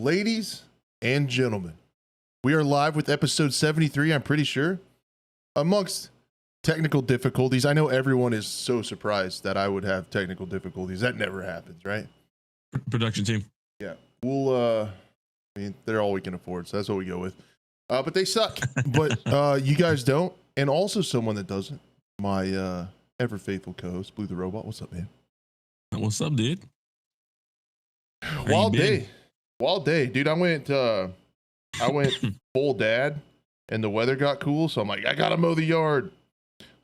Ladies and gentlemen, we are live with episode 73, I'm pretty sure. Amongst technical difficulties, I know everyone is so surprised that I would have technical difficulties. That never happens, right? Production team. Yeah. We'll, I mean, they're all we can afford, so that's what we go with. But they suck. But you guys don't. And also someone that doesn't. My ever faithful co-host, BlueTheRobot. What's up, man? What's up, dude? Wild day, dude. I went full dad, and the weather got cool, so I'm like, I gotta mow the yard.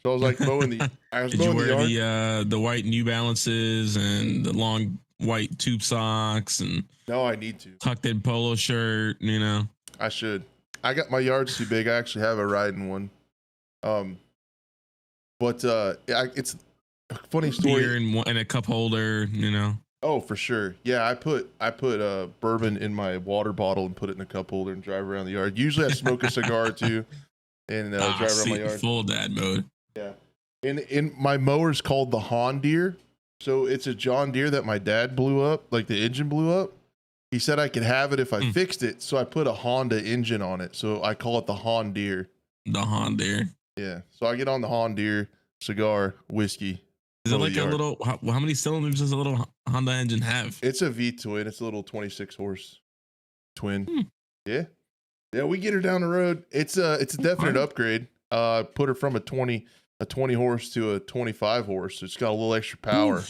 So I was like mowing the. I was Did mowing you the wear yard. the white New Balances and the long white tube socks and No, I need to. tucked in polo shirt? You know, I should. I got my yard's too big. I actually have a riding one. But it's a funny story. beer and a cup holder. You know. Oh, for sure. Yeah, I put bourbon in my water bottle and put it in a cup holder and drive around the yard. Usually I smoke a cigar too and drive around my yard. Full dad mode. Yeah. And my mower's called the Hon Deere. So it's a John Deere that my dad blew up, like the engine blew up. He said I could have it if I fixed it. So I put a Honda engine on it. So I call it the Hon Deere. The Hon Deere. Yeah. So I get on the Hon Deere, cigar, whiskey. Is it like a little, how many cylinders does a little Honda engine have? It's a V twin. It's a little 26 horse twin. Yeah. Yeah, we get her down the road. It's a definite upgrade. Put her from a 20 horse to a 25 horse. So it's got a little extra power.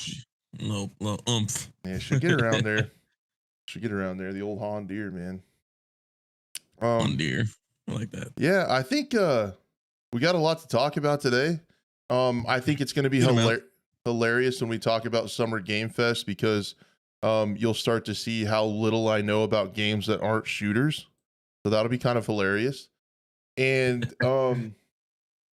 Little oomph. Yeah, should get around there. The old Hon Deere, man. Hon Deere. I like that. Yeah, I think we got a lot to talk about today. I think it's going to be hilarious when we talk about Summer Gamefest because you'll start to see how little I know about games that aren't shooters. So that'll be kind of hilarious. And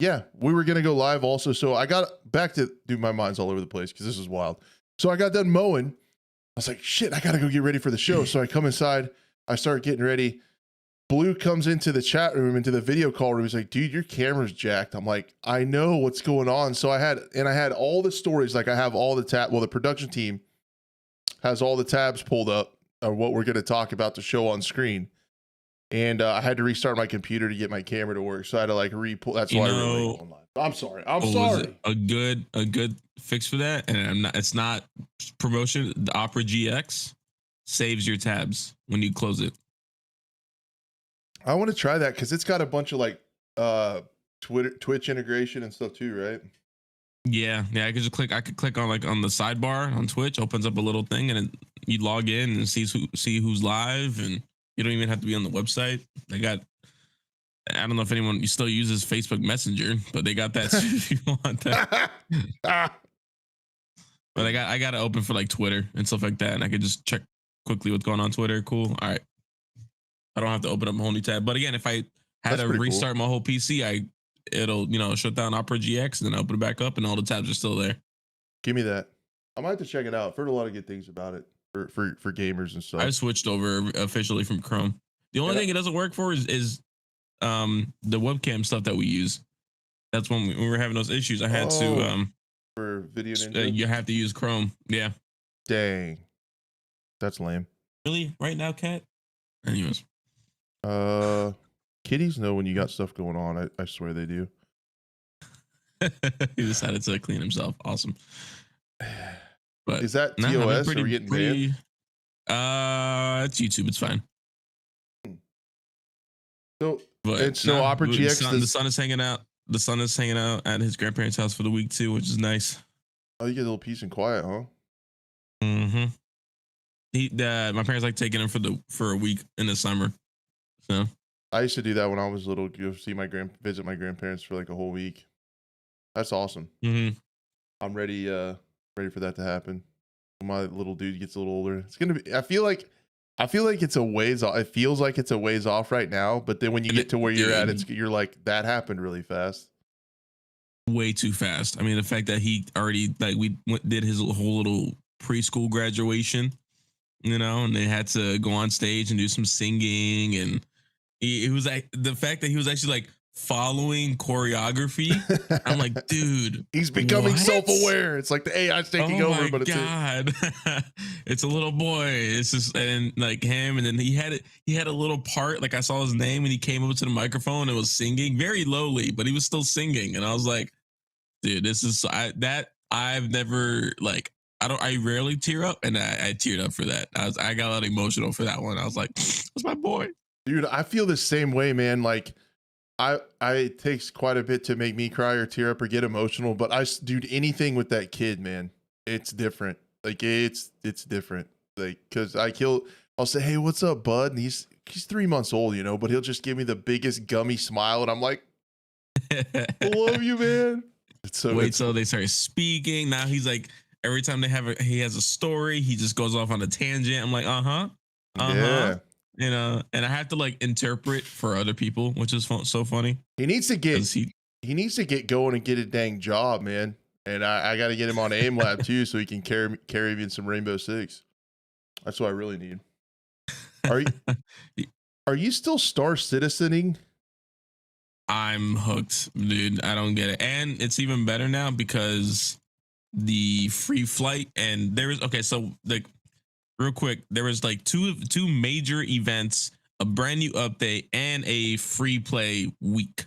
yeah, we were going to go live also. So I got back to, dude, my mind's all over the place because this is wild. So I got done mowing. I was like, shit, I got to go get ready for the show. So I come inside, I start getting ready. Blue comes into the chat room, into the video call room. He's like, dude, your camera's jacked. I'm like, I know what's going on. So I had all the stories. Like I have all the the production team has all the tabs pulled up of what we're going to talk about the show on screen. And I had to restart my computer to get my camera to work. So I had to like re-pull. That's why I really online. I'm sorry. I'm sorry. A good fix for that. And it's not promotion. The Opera GX saves your tabs when you close it. I want to try that because it's got a bunch of like Twitch integration and stuff too, right? Yeah. I could click on like on the sidebar on Twitch, opens up a little thing, and you log in and see who's live, and you don't even have to be on the website. They got, I don't know if anyone still uses Facebook Messenger, but they got that if you want that. But I got it open for like Twitter and stuff like that, and I could just check quickly what's going on Twitter. Cool. All right. I don't have to open up a whole new tab. But again, if I had to restart my whole PC, it'll shut down Opera GX and then open it back up and all the tabs are still there. Give me that. I might have to check it out. I've heard a lot of good things about it for gamers and stuff. I switched over officially from Chrome. The only thing it doesn't work for is the webcam stuff that we use. That's when we were having those issues. I had to for Video Ninja. You have to use Chrome. Yeah. Dang. That's lame. Really? Right now, Cat? Anyways. Kitties know when you got stuff going on. I swear they do. He decided to clean himself. Awesome. But is that TOS or we getting banned? It's YouTube. It's fine. So Opera GX. The son is hanging out. The son is hanging out at his grandparents' house for the week too, which is nice. Oh, you get a little peace and quiet, huh? Mm-hmm. My parents like taking him for a week in the summer. So I used to do that when I was little. Go see visit my grandparents for like a whole week. That's awesome. Mm-hmm. I'm ready for that to happen. When my little dude gets a little older, it's gonna be. I feel like it's a ways off. It feels like it's a ways off right now, but then when you get to where you're at, you're like, that happened really fast. Way too fast. I mean, the fact that he already did his whole little preschool graduation, and they had to go on stage and do some singing, and he was like, the fact that he was actually like following choreography. I'm like, dude, he's becoming what? self-aware. It's like the AI's taking over, but it's God. It's a little boy. It's just, and like him, and then he had a little part, like I saw his name and he came up to the microphone and was singing very lowly, but he was still singing. And I was like, dude, this is I've never like I rarely tear up, and I teared up for that. I got a lot emotional for that one. I was like, that's my boy. Dude, I feel the same way, man. Like it takes quite a bit to make me cry or tear up or get emotional, but dude, anything with that kid, man, it's different. Like it's different. Like, cause I'll say, hey, what's up, bud? And he's 3 months old, you know, but he'll just give me the biggest gummy smile, and I'm like, I love you, man. It's so Wait till they start speaking. Now he's like, every time he has a story, he just goes off on a tangent. I'm like, yeah. You know, and I have to like interpret for other people, which is so funny. He needs to get going and get a dang job, man. And I got to get him on AIM Lab too, so he can carry me in some Rainbow Six. That's what I really need. Are you still Star Citizening? I'm hooked, dude. I don't get it. And it's even better now because the free flight, and so like real quick, there was like two major events, a brand new update, and a free play week.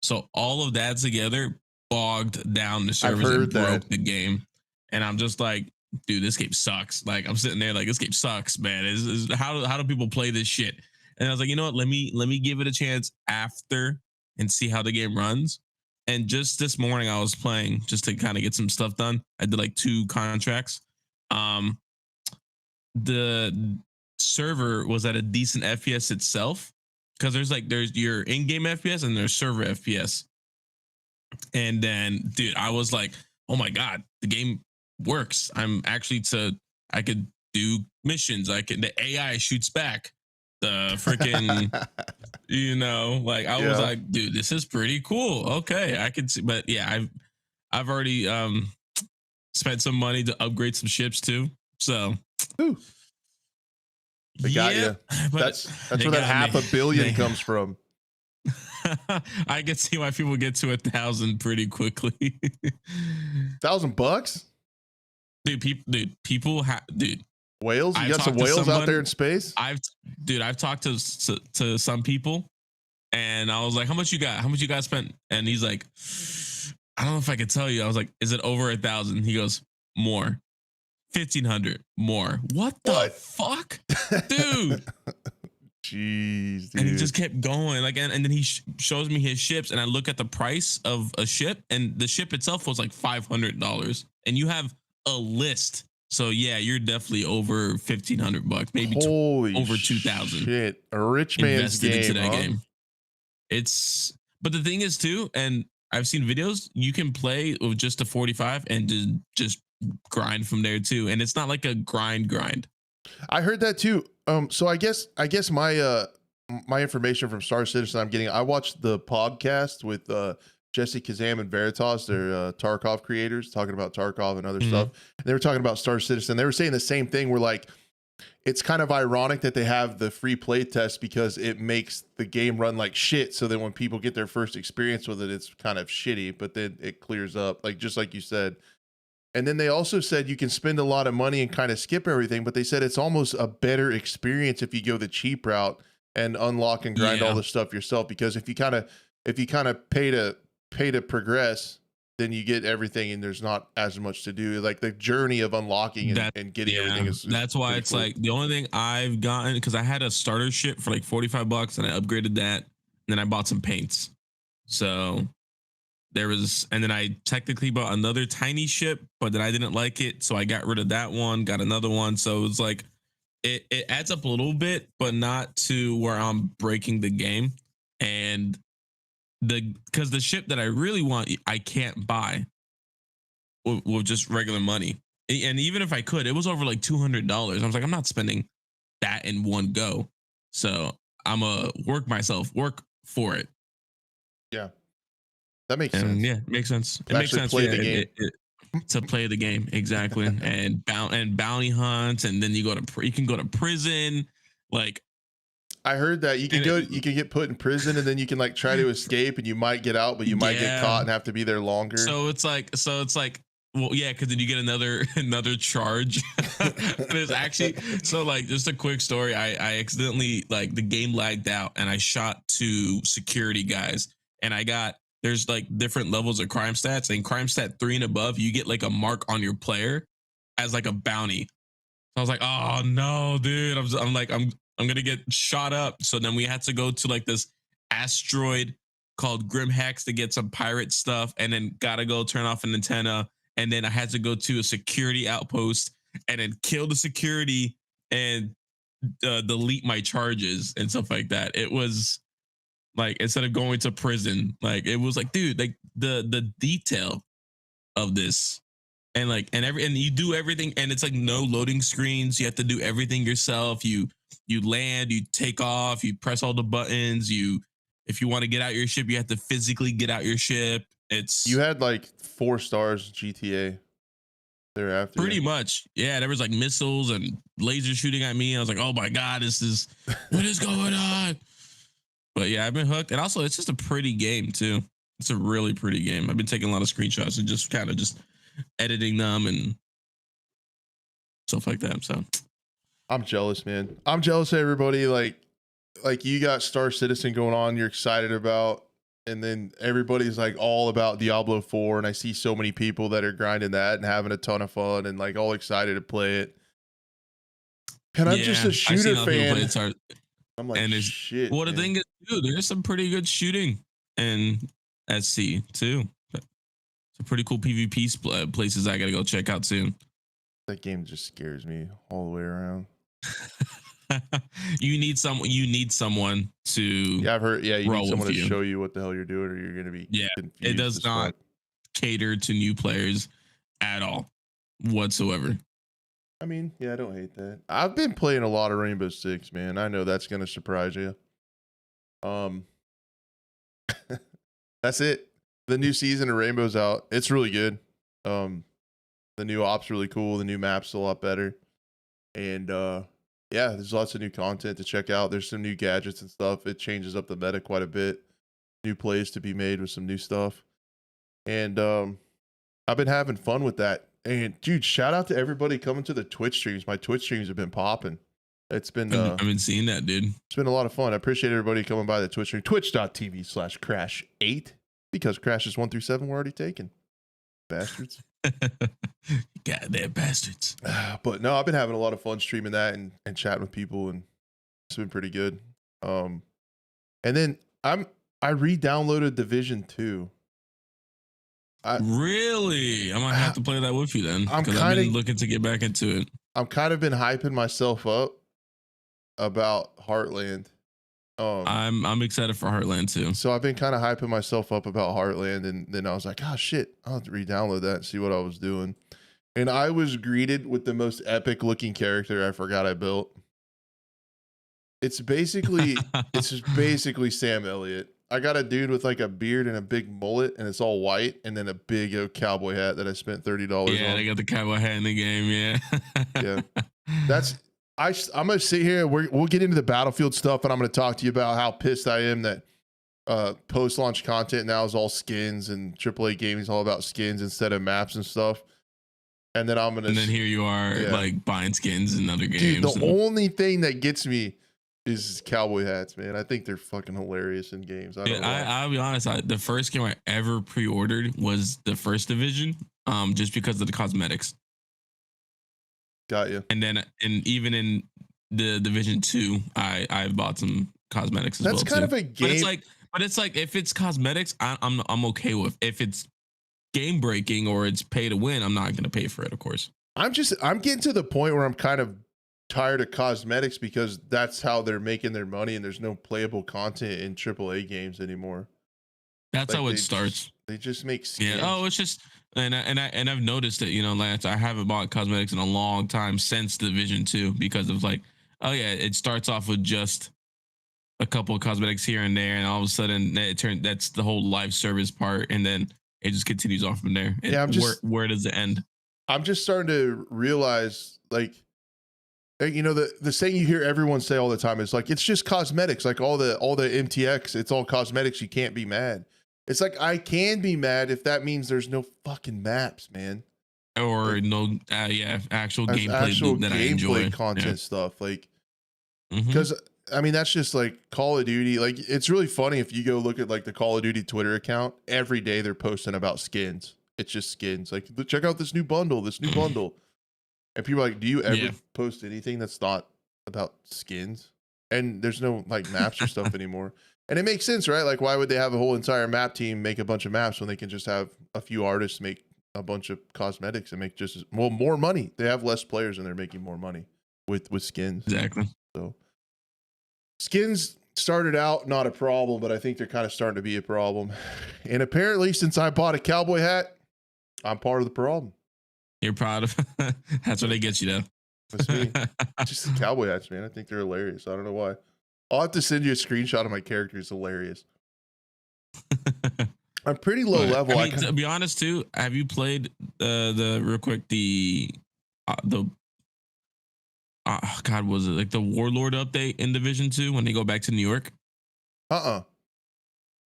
So all of that together bogged down the servers and broke the game. And I'm just like, dude, this game sucks. Like I'm sitting there like, this game sucks, man. How do people play this shit? And I was like, you know what? Let me give it a chance after and see how the game runs. And just this morning I was playing just to kind of get some stuff done. I did like 2 contracts. The server was at a decent FPS itself, because there's your in-game FPS and there's server FPS. And then, dude, I was like, oh my God, the game works. I could do missions. The AI shoots back. The freaking, you know, like I was like, dude, this is pretty cool. Okay, I can see, but yeah, I've already spent some money to upgrade some ships too. So they got you. That's where that $500 million comes from. I can see why people get to 1,000 pretty quickly. $1,000, people whales. You got some whales out there in space. I've talked to some people, and I was like, how much you got? How much you guys spent? And he's like, I don't know if I could tell you. I was like, is it over 1,000? He goes, more. 1,500 more. What the fuck, dude? Jeez, dude. And he just kept going, like, and then he shows me his ships, and I look at the price of a ship, and the ship itself was like $500, and you have a list. So yeah, you're definitely over $1,500, maybe over 2,000. Shit, a rich man's game. Into that game. But the thing is too, and I've seen videos, you can play with just a 45 and just grind from there too, and it's not like a grind. I heard that too. So I guess my information from Star Citizen I watched the podcast with Jesse Kazam and Veritas, they're Tarkov creators, talking about Tarkov and other stuff. And they were talking about Star Citizen. They were saying the same thing. We're like, it's kind of ironic that they have the free play test because it makes the game run like shit. So then when people get their first experience with it, it's kind of shitty, but then it clears up, like just like you said. And then they also said you can spend a lot of money and kind of skip everything, but they said it's almost a better experience if you go the cheap route and unlock and grind all the stuff yourself. Because if you kind of pay to progress, then you get everything and there's not as much to do. Like the journey of unlocking and getting everything is that's why it's cool. Like the only thing I've gotten, because I had a starter ship for like $45 and I upgraded that, and then I bought some paints. So there was, and then I technically bought another tiny ship, but then I didn't like it, so I got rid of that one, got another one. So it was like it adds up a little bit, but not to where I'm breaking the game. And because the ship that I really want, I can't buy with just regular money. And even if I could, it was over like $200. I was like, I'm not spending that in one go. So I'm a work for it. Yeah. That makes sense. Yeah, it makes sense. It makes sense play the game. To play the game, exactly. and bounty hunts, and then you can go to prison. Like, I heard that you can you can get put in prison and then you can like try to escape and you might get out, but you might get caught and have to be there longer. So it's like, well, yeah, because then you get another charge. There's actually, so like, just a quick story. I accidentally, like, the game lagged out and I shot 2 security guys, and there's like different levels of crime stats, and crime stat 3 and above, you get like a mark on your player as like a bounty. So I was like, oh no, dude. I'm gonna get shot up. So then we had to go to like this asteroid called Grim Hex to get some pirate stuff, and then gotta go turn off an antenna. And then I had to go to a security outpost and then kill the security and delete my charges and stuff like that. It was like, instead of going to prison, like, it was like, dude, like the detail of this, and like, and you do everything, and it's like no loading screens. You have to do everything yourself. You land, you take off, you press all the buttons. If you want to get out your ship, you have to physically get out your ship. You had like 4 stars GTA thereafter. Pretty much. Yeah, there was like missiles and laser shooting at me. I was like, oh my God, what is going on? But yeah, I've been hooked. And also, it's just a pretty game too. It's a really pretty game. I've been taking a lot of screenshots and just kind of just editing them and stuff like that. So I'm jealous, man. I'm jealous of everybody. Like you got Star Citizen going on, you're excited about, and then everybody's like all about Diablo 4, and I see so many people that are grinding that and having a ton of fun and like all excited to play it. And I'm just a shooter fan. I'm like, and shit. Well, the thing is, dude, there's some pretty good shooting in SC too. Some pretty cool PvP places I gotta go check out soon. That game just scares me all the way around. You need someone to. Yeah, I've heard. Yeah, you need someone to show you what the hell you're doing, or you're gonna be. Yeah, it does not cater to new players at all, whatsoever. I mean, yeah, I don't hate that. I've been playing a lot of Rainbow Six, man. I know that's gonna surprise you. That's it. The new season of Rainbow's out. It's really good. The new op's really cool. The new map's a lot better, and yeah, there's lots of new content to check out. There's some new gadgets and stuff. It changes up the meta quite a bit. New plays to be made with some new stuff. And I've been having fun with that. And dude, shout out to everybody coming to the Twitch streams. My Twitch streams have been popping. It's been I've been seeing that, dude. It's been a lot of fun. I appreciate everybody coming by the Twitch stream. Twitch.tv/Crash8. Because crashes 1 through 7 were already taken. Bastards. Goddamn bastards. But no, I've been having a lot of fun streaming that and chatting with people, and it's been pretty good. And then I re-downloaded Division 2. Really? I might have to play that with you then. I've been looking to get back into it. I'm kind of been hyping myself up about Heartland. I'm excited for Heartland too. So I've been kind of hyping myself up about Heartland, and then I was like, oh shit, I'll have to re-download that and see what I was doing. And I was greeted with the most epic looking character I forgot I built. It's basically Sam Elliott. I got a dude with like a beard and a big mullet, and it's all white, and then a big cowboy hat that I spent $30 on. Yeah, they got the cowboy hat in the game. Yeah. Yeah. I'm gonna sit here. We'll get into the Battlefield stuff, and I'm gonna talk to you about how pissed I am that post-launch content now is all skins, and AAA gaming is all about skins instead of maps and stuff. And then here you are, like buying skins in other games. Dude, the only thing that gets me is cowboy hats, man. I think they're fucking hilarious in games. I'll be honest. The first game I ever pre-ordered was the first Division, just because of the cosmetics. Got you. And even in the Division 2, I bought some cosmetics as well. That's kind of a game. But it's like if it's cosmetics, I'm okay with. If it's game breaking or it's pay to win, I'm not gonna pay for it, of course. I'm getting to the point where I'm kind of tired of cosmetics because that's how they're making their money, and there's no playable content in AAA games anymore. That's how it starts. They just make skins. Yeah. Oh, it's just and I've noticed it. Lance, I haven't bought cosmetics in a long time since Division 2 because of like, oh yeah, it starts off with just a couple of cosmetics here and there, and all of a sudden that's the whole live service part, and then it just continues off from there. Where does it end? I'm just starting to realize, like, You know, the saying you hear everyone say all the time is like, it's just cosmetics. Like all the MTX, it's all cosmetics. You can't be mad. It's like, I can be mad if that means there's no fucking maps, man. Or like, no, actual gameplay loop that I enjoy. Content stuff. Like, Mhm. because I mean, that's just like Call of Duty. Like, it's really funny if you go look at like the Call of Duty Twitter account. Every day they're posting about skins. It's just skins. Like, check out this new bundle, And people are like, do you ever post anything that's not about skins? And there's no like maps or stuff anymore. And it makes sense, right? Like, why would they have a whole entire map team make a bunch of maps when they can just have a few artists make a bunch of cosmetics and make just more money? They have less players and they're making more money with skins. Exactly. So skins started out not a problem, but I think they're kind of starting to be a problem. And apparently, since I bought a cowboy hat, I'm part of the problem. You're proud of that's what they get you though. That's me. Just the cowboy hats, man. I think they're hilarious. I don't know why. I'll have to send you a screenshot of my character. It's hilarious. I'm pretty low level. I mean, to be honest too, have you played the real quick God, was it like the Warlord update in Division 2 when they go back to New York?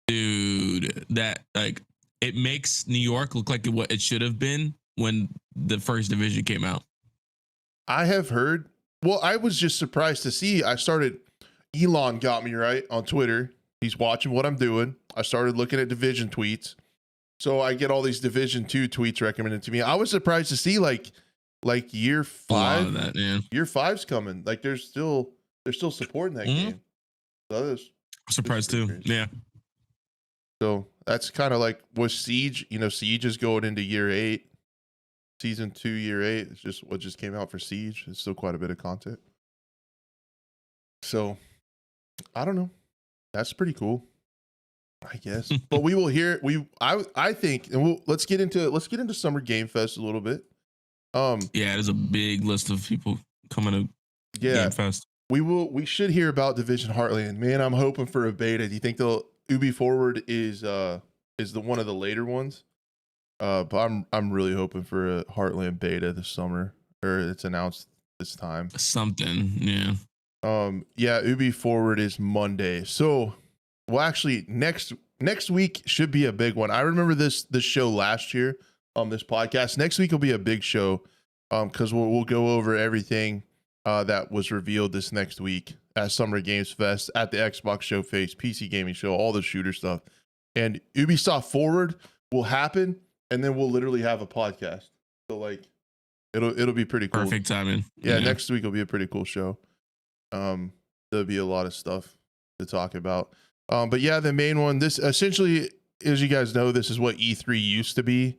Dude, that like it makes New York look like what it should have been when the first Division came out. I have heard. Well, I was just surprised to see. Elon got me right on Twitter. He's watching what I'm doing. I started looking at Division tweets. So I get all these Division 2 tweets recommended to me. I was surprised to see like year 5. That, yeah. Year 5's coming. Like they're still supporting that game. So I'm surprised too. Crazy. Yeah. So that's kind of like with Siege. You know, Siege is going into year 8. Season 2, year 8. It's just what just came out for Siege. It's still quite a bit of content. So I don't know. That's pretty cool, I guess. But we will hear. I think, and let's get into Summer Game Fest a little bit. Yeah, there's a big list of people coming to Game Fest. We should hear about Division Heartland. Man, I'm hoping for a beta. Do you think the Ubi Forward is the one of the later ones? But I'm really hoping for a Heartland beta this summer, or it's announced this time. Something, yeah. Yeah, Ubi Forward is Monday. So, well, actually, next week should be a big one. I remember this show last year on this podcast. Next week will be a big show, because we'll go over everything that was revealed this next week at Summer Games Fest, at the Xbox Showface, PC Gaming Show, all the shooter stuff, and Ubisoft Forward will happen, and then we'll literally have a podcast. So like, it'll be pretty cool. Perfect timing. Yeah, next week will be a pretty cool show. There'll be a lot of stuff to talk about. But yeah, the main one, this essentially, as you guys know, this is what E3 used to be.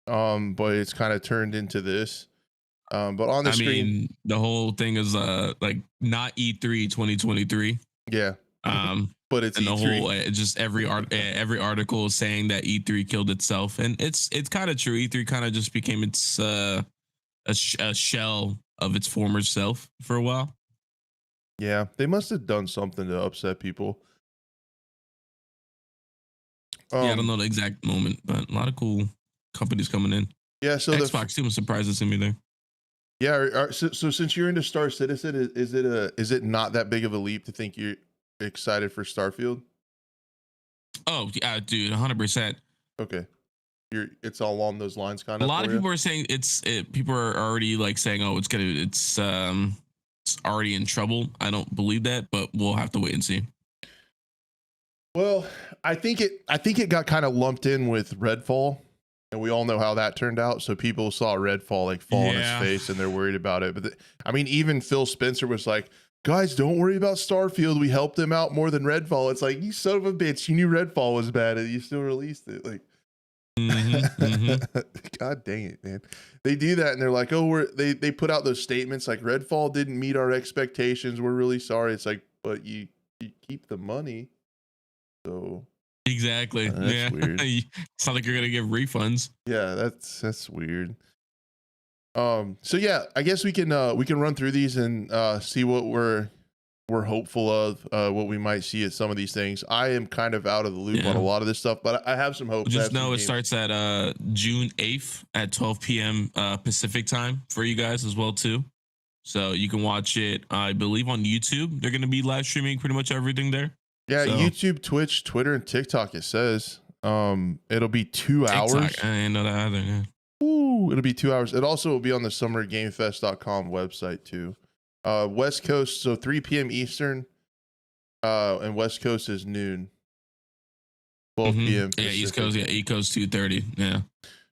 But it's kind of turned into this. But on the screen, mean, the whole thing is like not E3 2023. Yeah. But it's and E3. the whole just every article is saying that E3 killed itself, and it's kind of true. E3 kind of just became its a shell of its former self for a while. Yeah, they must have done something to upset people. Yeah, I don't know the exact moment, but a lot of cool companies coming in. Yeah, so Xbox team was surprised to see me there. Yeah, so since you're into Star Citizen, is it not that big of a leap to think you're excited for Starfield? Oh yeah, dude, 100%. Okay, it's all along those lines, kind of. A lot of people are saying people are already like saying, oh, it's already in trouble. I don't believe that, but we'll have to wait and see. Well, I think it got kind of lumped in with Redfall, and we all know how that turned out. So people saw Redfall like fall on his face, and they're worried about it. But I mean, even Phil Spencer was like, "Guys, don't worry about Starfield. We helped them out more than Redfall." It's like, you son of a bitch, you knew Redfall was bad, and you still released it. Like, God dang it, man! They do that, and they're like, "Oh, they put out those statements like Redfall didn't meet our expectations. We're really sorry." It's like, but you keep the money. So exactly. That's weird. It's not like you're gonna give refunds. Yeah, that's weird. So yeah, I guess we can run through these and see what we're hopeful of, what we might see at some of these things. I am kind of out of the loop on a lot of this stuff, but I have some hope. Just know it starts at June 8th at 12 p.m. Pacific time for you guys as well too. So you can watch it, I believe, on YouTube. They're going to be live streaming pretty much everything there. Yeah, So, YouTube, Twitch, Twitter, and TikTok. It says it'll be 2 hours. TikTok, I didn't know that either. Yeah. Ooh, it'll be 2 hours. It also will be on the summergamefest.com website too. West Coast, so 3 p.m. Eastern, and West Coast is noon. 12 p.m. Yeah, East Coast, yeah, East Coast 2:30. Yeah.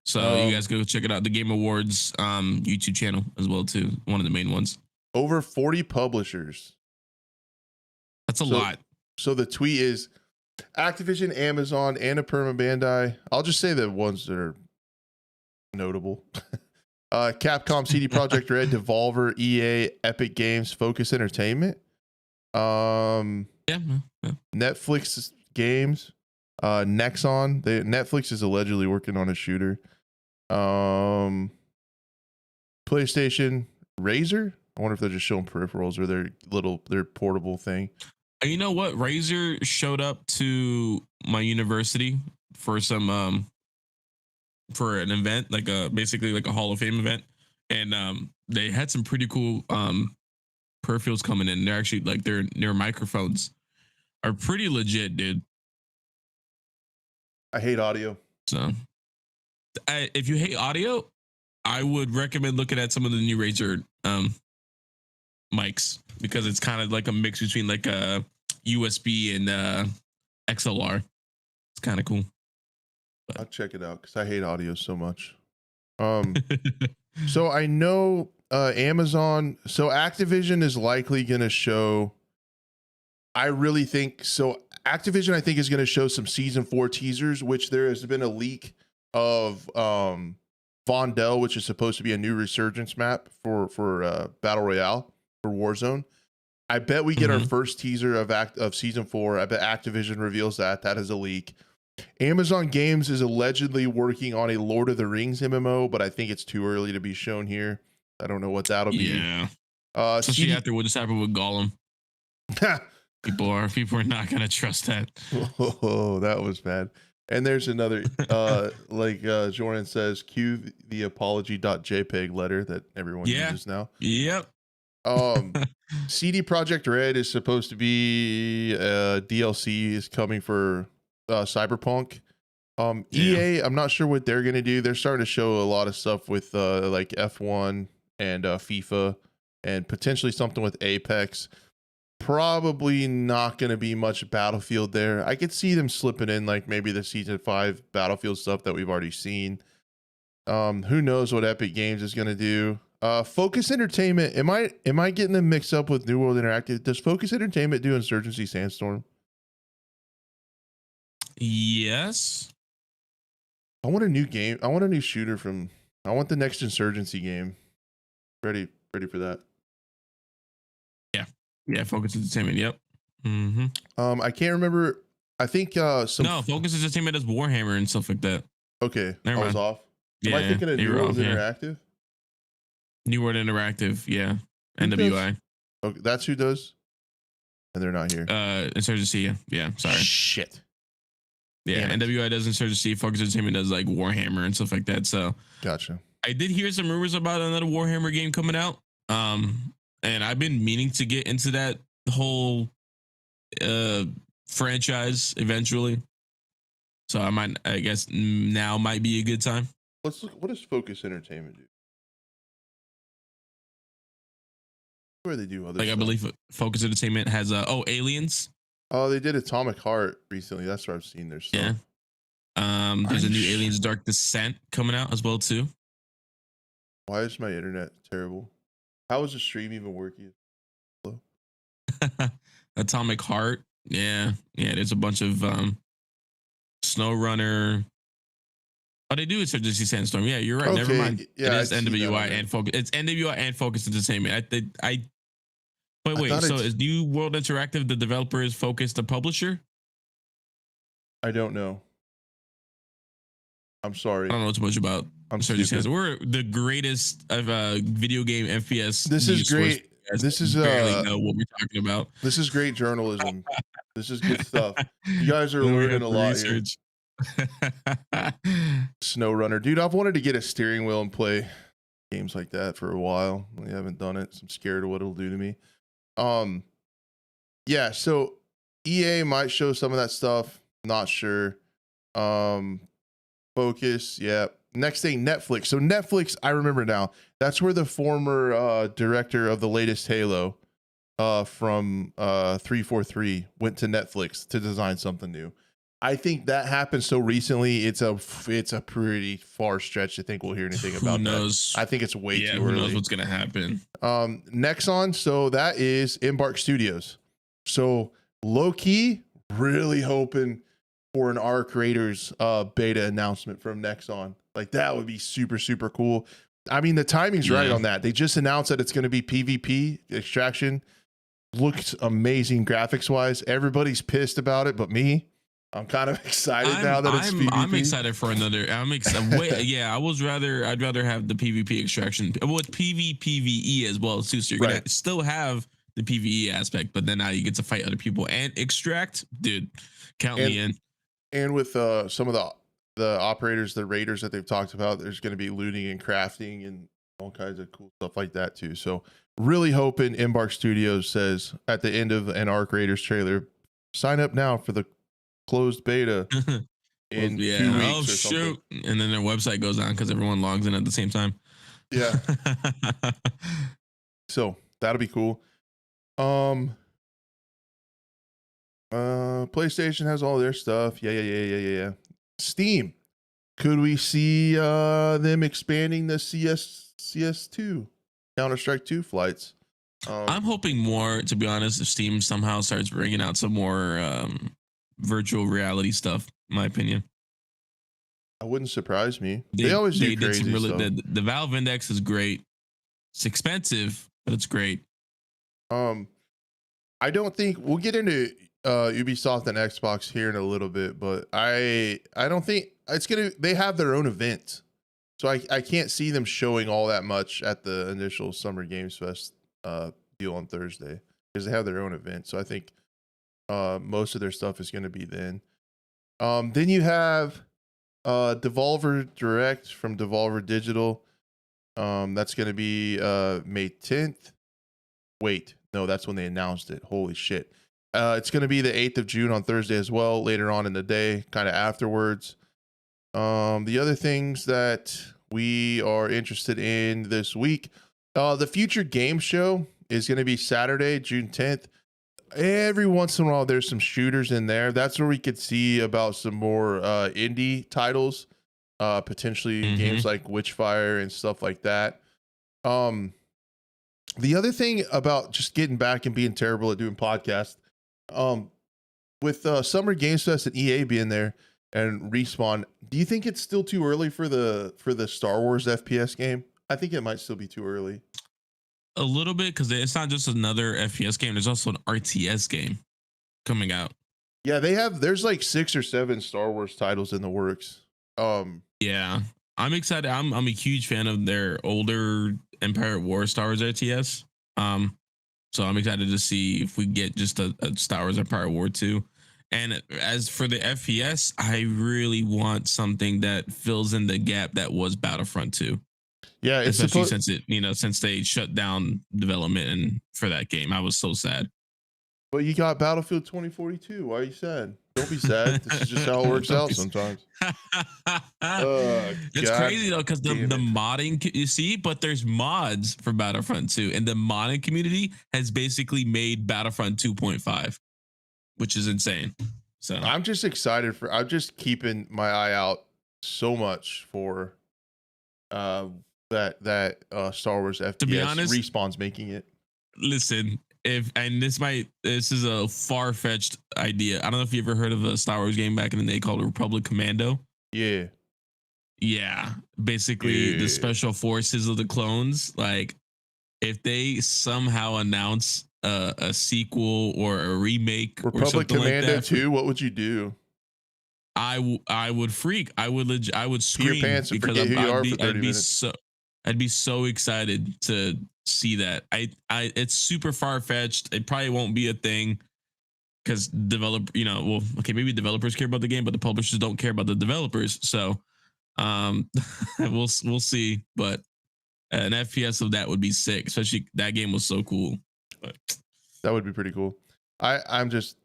So you guys go check it out. The Game Awards YouTube channel as well too. One of the main ones. Over 40 publishers. That's a lot. So the tweet is Activision, Amazon, Annapurna Bandai. I'll just say the ones that are notable. Capcom, CD Projekt Red, Devolver, EA, Epic Games, Focus Entertainment. Yeah. Netflix games. Nexon. Netflix is allegedly working on a shooter. PlayStation, Razer. I wonder if they're just showing peripherals or their portable thing. And you know what? Razer showed up to my university for some for an event, like basically like a Hall of Fame event, and they had some pretty cool peripherals coming in. They're actually like their microphones are pretty legit, dude. I hate audio. So if you hate audio, I would recommend looking at some of the new Razer mics, because it's kind of like a mix between like a USB and XLR. It's kind of cool. I'll check it out because I hate audio so much. So I know Amazon. So Activision is likely going to show. I really think so. Activision, I think, is going to show some season 4 teasers, which there has been a leak of Vondel, which is supposed to be a new resurgence map for Battle Royale for Warzone. I bet we get our first teaser of season 4. I bet Activision reveals that is a leak. Amazon Games is allegedly working on a Lord of the Rings MMO, but I think it's too early to be shown here. I don't know what that'll be. Yeah. Especially after what just happened with Gollum. People are not gonna trust that. Oh, that was bad. And there's another Jordan says, cue the apology.jpg letter that everyone uses now. Yep. CD Projekt Red is supposed to be DLC is coming for Cyberpunk. EA, I'm not sure what they're gonna do. They're starting to show a lot of stuff with like F1 and FIFA, and potentially something with Apex. Probably not going to be much Battlefield there. I could see them slipping in like maybe the season 5 Battlefield stuff that we've already seen. Who knows what Epic Games is going to do. Focus Entertainment. Am I getting them mixed up with New World Interactive? Does Focus Entertainment do Insurgency Sandstorm? Yes. I want a new game. I want a new shooter I want the next Insurgency game. Ready for that. Yeah, Focus Entertainment. Yep. I can't remember. I think Focus Entertainment does Warhammer and stuff like that. Okay, Never I was mind. off. Am I thinking of New World Interactive? New World Interactive, yeah. NWI. Okay, that's who does. And they're not here. Insurgency, yeah. Sorry. Shit. Yeah, NWI does Insurgency. Focus Entertainment does like Warhammer and stuff like that. So gotcha. I did hear some rumors about another Warhammer game coming out. And I've been meaning to get into that whole franchise eventually. So I guess now might be a good time. Let's look. What does Focus Entertainment do? Where they do other stuff. I believe Focus Entertainment has Aliens. Oh, they did Atomic Heart recently. That's where I've seen their stuff. Yeah. There's a new Aliens Dark Descent coming out as well too. Why is my internet terrible? How is the stream even working? Hello? Atomic Heart. Yeah. There's a bunch of SnowRunner. Oh, they do Insurgency Sandstorm. Yeah, you're right. Okay. Never mind. Yeah, it is NWI and Focus. It's NWI and Focus Entertainment. Wait. So is New World Interactive the developer? Is Focus the publisher? I don't know. I'm sorry. I don't know too much about. We're the greatest of video game FPS. This is great. This is barely know what we're talking about. This is great journalism. This is good stuff. You guys are learning a lot here. SnowRunner, dude. I've wanted to get a steering wheel and play games like that for a while. We haven't done it, so I'm scared of what it'll do to me. Um, yeah, so EA might show some of that stuff. Not sure. Um, Focus, yeah. Next thing, Netflix. So Netflix, I remember now. That's where the former director of the latest Halo, from 343, went to Netflix to design something new. I think that happened so recently. It's a pretty far stretch to think we'll hear anything Who about knows? that. I think it's way too Who early. knows what's gonna happen? Nexon, so that is Embark Studios. So low key, really hoping for an R Creators beta announcement from Nexon. Like that would be super, super cool. I mean, the timing's right on that. They just announced that it's going to be PvP extraction. Looks amazing graphics wise. Everybody's pissed about it, but me. I'm kind of excited now that it's PvP. I'm excited for another. I'm excited. Yeah, I'd rather have the PvP extraction with PvPvE as well too. So you're gonna still have the PvE aspect, but then now you get to fight other people and extract. Dude, count me in. And with some of the operators, the raiders that they've talked about, there's going to be looting and crafting and all kinds of cool stuff like that too. So really hoping Embark Studios says at the end of an Arc Raiders trailer, sign up now for the closed beta in 2 weeks or something. And then their website goes on because everyone logs in at the same time. Yeah. So that'll be cool. PlayStation has all their stuff. Yeah. Steam. Could we see them expanding the CS2 Counter-Strike 2 flights? I'm hoping more, to be honest, if Steam somehow starts bringing out some more virtual reality stuff, in my opinion. That wouldn't surprise me. They always do crazy stuff. The Valve Index is great. It's expensive, but it's great. I don't think we'll get into Ubisoft and Xbox here in a little bit, but I don't think it's gonna. They have their own event, so I can't see them showing all that much at the initial Summer Games Fest deal on Thursday because they have their own event. So I think most of their stuff is going to be then. Then you have Devolver Direct from Devolver Digital. That's going to be May 10th. Wait, no, that's when they announced it. Holy shit. It's going to be the 8th of June on Thursday as well, later on in the day, kind of afterwards. The other things that we are interested in this week, the Future Game Show is going to be Saturday, June 10th. Every once in a while, there's some shooters in there. That's where we could see about some more indie titles, potentially games like Witchfire and stuff like that. The other thing about just getting back and being terrible at doing podcasts, with Summer Games Fest and EA being there and Respawn, do you think it's still too early for the Star Wars FPS game? I think it might still be too early. A little bit, because it's not just another FPS game. There's also an RTS game coming out. Yeah, there's like 6 or 7 Star Wars titles in the works. Yeah, I'm excited. I'm a huge fan of their older Empire War Star Wars RTS. So I'm excited to see if we get just a Star Wars Empire War 2. And as for the FPS, I really want something that fills in the gap that was Battlefront 2. Yeah, it's especially since they shut down development and for that game. I was so sad. But you got Battlefield 2042. Why are you sad? Don't be sad. This is just how it works out sometimes. It's crazy though, because the modding, you see, but there's mods for Battlefront 2, and the modding community has basically made Battlefront 2.5, which is insane. So I'm just excited I'm just keeping my eye out so much for that Star Wars FPS. To be honest, Respawn's making it. Listen, this is a far-fetched idea. I don't know if you ever heard of a Star Wars game back in the day called Republic Commando. Yeah, basically the special forces of the clones. Like, if they somehow announce a sequel or a remake Republic or something Commando like that 2, what would you do? I would freak. I would scream your pants and forget who you are for 30 minutes. I'd be so excited to see that. It's super far fetched. It probably won't be a thing because maybe developers care about the game, but the publishers don't care about the developers. So we'll see. But An FPS of that would be sick. Especially that game was so cool. But That would be pretty cool. I'm just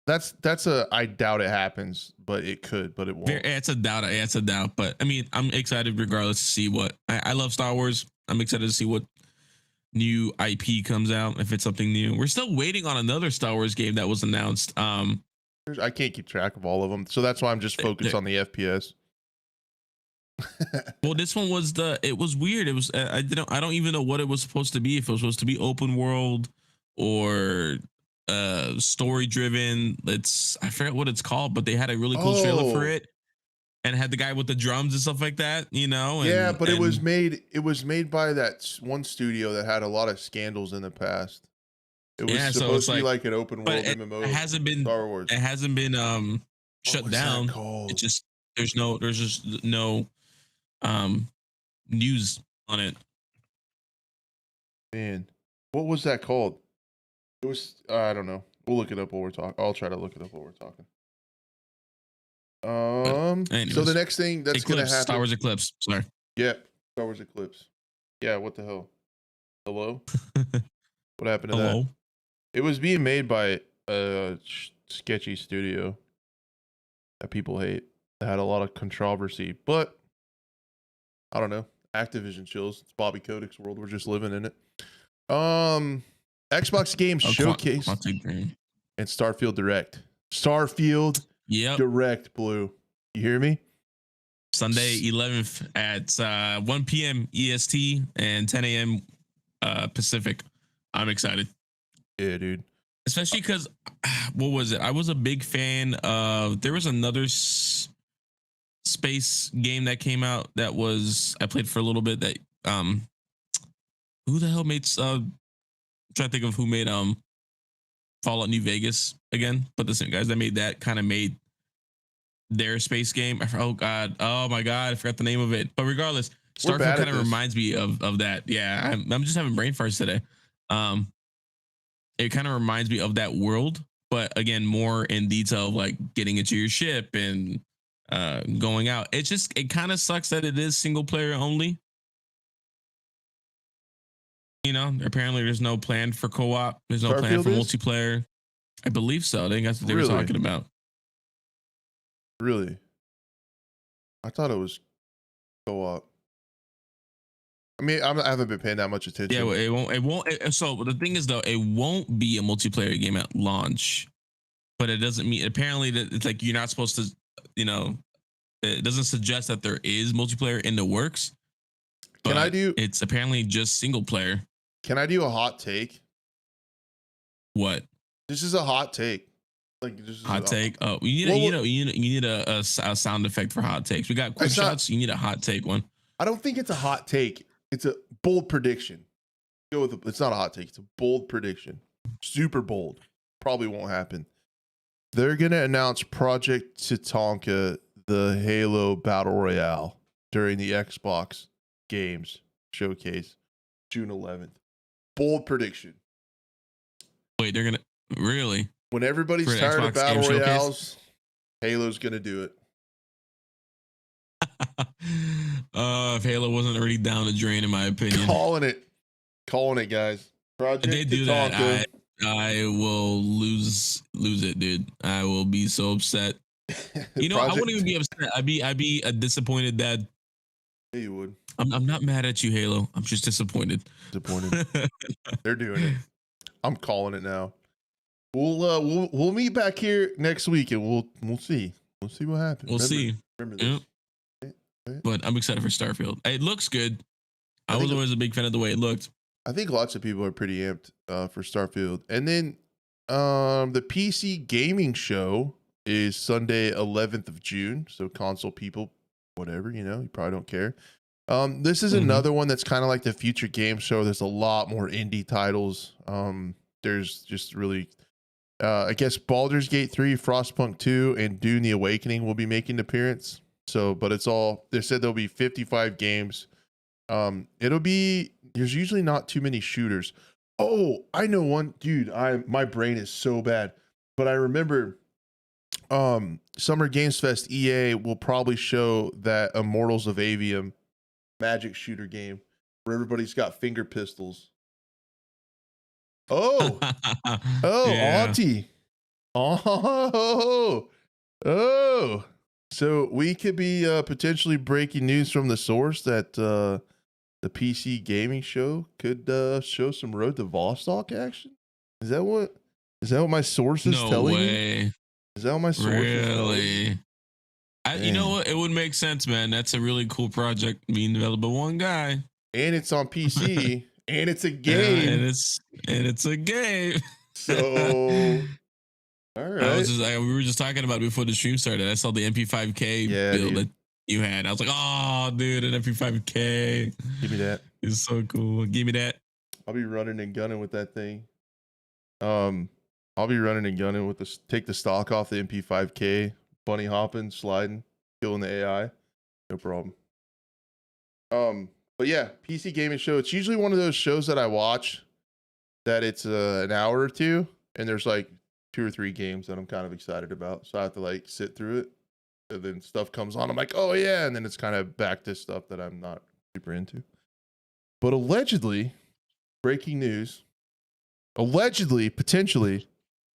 that's a I doubt it happens, but it could, but it won't. it's a doubt. It's a doubt. But I mean, I'm excited regardless to see what I love Star Wars. I'm excited to see what new IP comes out, if it's something new. We're still waiting on another Star Wars game that was announced. I can't keep track of all of them, so that's why I'm just focused on the FPS. Well, this one was it was weird. It was I don't even know what it was supposed to be. If it was supposed to be open world or story driven. I forget what it's called, but they had a really cool trailer for it, and had the guy with the drums and stuff like that, you know. Yeah, but it was made by that one studio that had a lot of scandals in the past. It was supposed to be like an open world MMO. It hasn't been Star Wars. It hasn't been shut down. It's just there's just no news on it. Man, what was that called? It was I don't know. We'll look it up while we're talking. I'll try to look it up while we're talking. So the next thing that's gonna happen, Star Wars Eclipse. Sorry. Yeah, Star Wars Eclipse. Yeah, what the hell? Hello? What happened to that? It was being made by a sketchy studio that people hate. That had a lot of controversy, but I don't know. Activision chills. It's Bobby Kodak's world. We're just living in it. Xbox Games Showcase and Starfield Direct. Starfield Direct, Blue. You hear me? Sunday 11th at 1 p.m. EST and 10 a.m. Pacific. I'm excited. Yeah, dude. Especially because, what was it? I was a big fan of. There was another space game that came out that was I played for a little bit. That who the hell made? I'm trying to think of who made Fallout New Vegas again. But the same guys that made that kind of made their space game. Oh my god, I forgot the name of it. But regardless, Starfield kind of reminds me of that. Yeah, I'm just having brain farts today. It kind of reminds me of that world, but again, more in detail, of like getting into your ship and going out. It kind of sucks that it is single player only. You know, apparently there's no plan for co-op. There's no plan for multiplayer. I believe so. I think that's what they were talking about. Really? I thought it was co-op. I mean, I haven't been paying that much attention. Yeah, well, it won't. So the thing is, though, it won't be a multiplayer game at launch, but it doesn't mean. Apparently, that it's like you're not supposed to. You know, it doesn't suggest that there is multiplayer in the works. Can I do? It's apparently just single player. Can I do a hot take? What? This is a hot take. Like this hot take. Oh, you need a sound effect for hot takes. We got quick shots. You need a hot take one. I don't think it's a hot take. It's a bold prediction. Go with it's not a hot take. It's a bold prediction. Super bold. Probably won't happen. They're gonna announce Project Tatanka, the Halo Battle Royale, during the Xbox Games Showcase, June 11th. Bold prediction. Wait, they're gonna really? When everybody's tired of Battle Royales, Halo's gonna do it. If Halo wasn't already down the drain, in my opinion. Calling it, guys. Project if they do that, I will lose it, dude. I will be so upset. You know, I wouldn't even be upset. I'd be a disappointed dad. Yeah, you would. I'm not mad at you, Halo. I'm just disappointed. They're doing it. I'm calling it now. We'll meet back here next week and we'll see. We'll see what happens. We'll see. Remember this. Yep. But I'm excited for Starfield. It looks good. I was always a big fan of the way it looked. I think lots of people are pretty amped for Starfield. And then the PC gaming show is Sunday, 11th of June. So console people, whatever, you probably don't care. This is another one that's kind of like the Future Game Show. There's a lot more indie titles. There's just really, I guess Baldur's Gate 3, Frostpunk 2, and Dune: The Awakening will be making an appearance. So, but it's all, they said there'll be 55 games. There's usually not too many shooters. Oh, I know one, dude. My brain is so bad, but I remember, Summer Games Fest EA will probably show that Immortals of Avium magic shooter game where everybody's got finger pistols. Oh, Yeah. Auntie. Oh. So we could be potentially breaking news from the source that the PC gaming show could show some Road to Vostok action. Is that what my source is No telling me? way. Is that what my source is telling me? Really? You know what? It would make sense, man. That's a really cool project being developed by one guy. And it's on PC and it's a Yeah, game. and it's a game. So all right. We were just talking about it before the stream started. I saw the MP5K build that you had. I was like, oh, dude, an MP5K. Give me that. It's so cool. Give me that. I'll be running and gunning with that thing. I'll be running and gunning with this. Take the stock off the MP5K, bunny hopping, sliding, killing the AI. No problem. But yeah, PC gaming show. It's usually one of those shows that I watch that it's an hour or two, and there's like 2 or 3 games that I'm kind of excited about. So I have to like sit through it. And then stuff comes on. I'm like, oh yeah. And then it's kind of back to stuff that I'm not super into. But allegedly, breaking news, potentially,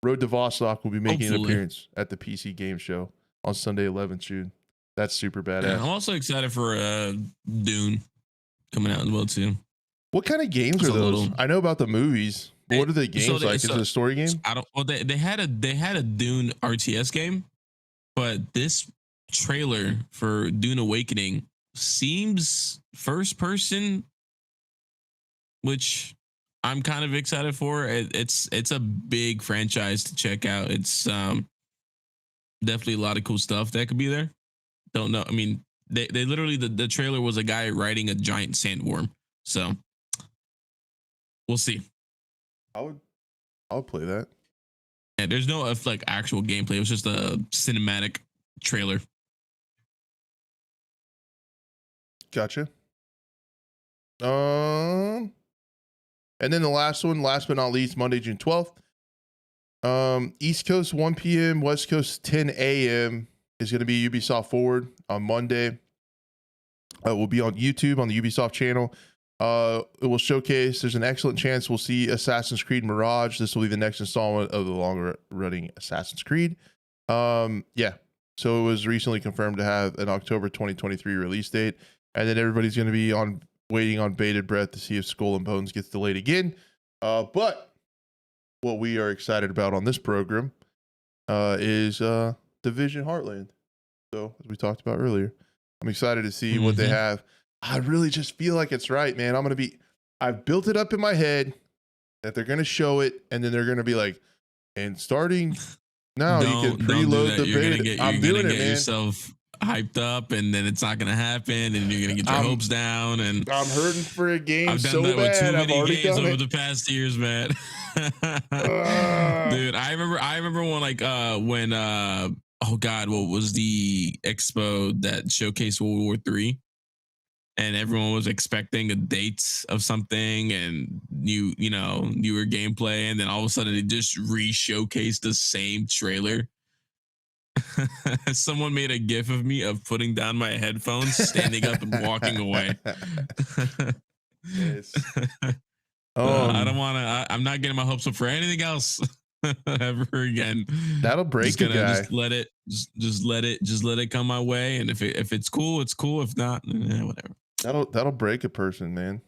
Road to Vostok will be making an appearance at the PC game show on Sunday, 11th June. That's super badass. Yeah, I'm also excited for Dune coming out as well too. What kind of games are those? I know about the movies. But what are the games like? Is it a story game? I don't. Well, they had a Dune RTS game, but this trailer for Dune Awakening seems first person, which I'm kind of excited for. It's a big franchise to check out. It's definitely a lot of cool stuff that could be there. Don't know. I mean, they literally the trailer was a guy riding a giant sandworm. So we'll see. I'll play that. Yeah, there's no like actual gameplay. It was just a cinematic trailer. Gotcha. And then the last but not least, Monday, June 12th. East Coast 1 p.m., West Coast 10 a.m. is going to be Ubisoft Forward on Monday. It will be on YouTube on the Ubisoft channel. It will showcase. There's an excellent chance we'll see Assassin's Creed Mirage. This will be the next installment of the longer running Assassin's Creed. Yeah. So it was recently confirmed to have an October 2023 release date, and then everybody's going to be waiting on bated breath to see if Skull and Bones gets delayed again. But what we are excited about on this program is Division Heartland. So as we talked about earlier, I'm excited to see what they have. I really just feel like it's right, man. I've built it up in my head that they're going to show it, and then they're going to be like, and starting now, you can preload the beta. I'm doing it, man. Yourself hyped up, and then it's not going to happen, and you're going to get your hopes down. And I'm hurting for a game. I've done so that bad. with too many games over it. the past years, man. Dude, I remember when oh God, what was the expo that showcased World War III? And everyone was expecting a date of something and newer gameplay, and then all of a sudden it just re-showcased the same trailer. Someone made a gif of me of putting down my headphones, standing up and walking away. Yes. I don't want to. I'm not getting my hopes up for anything else ever again. That'll break a guy. Just let it come my way, and if it's cool, it's cool. If not, whatever. That'll break a person, man.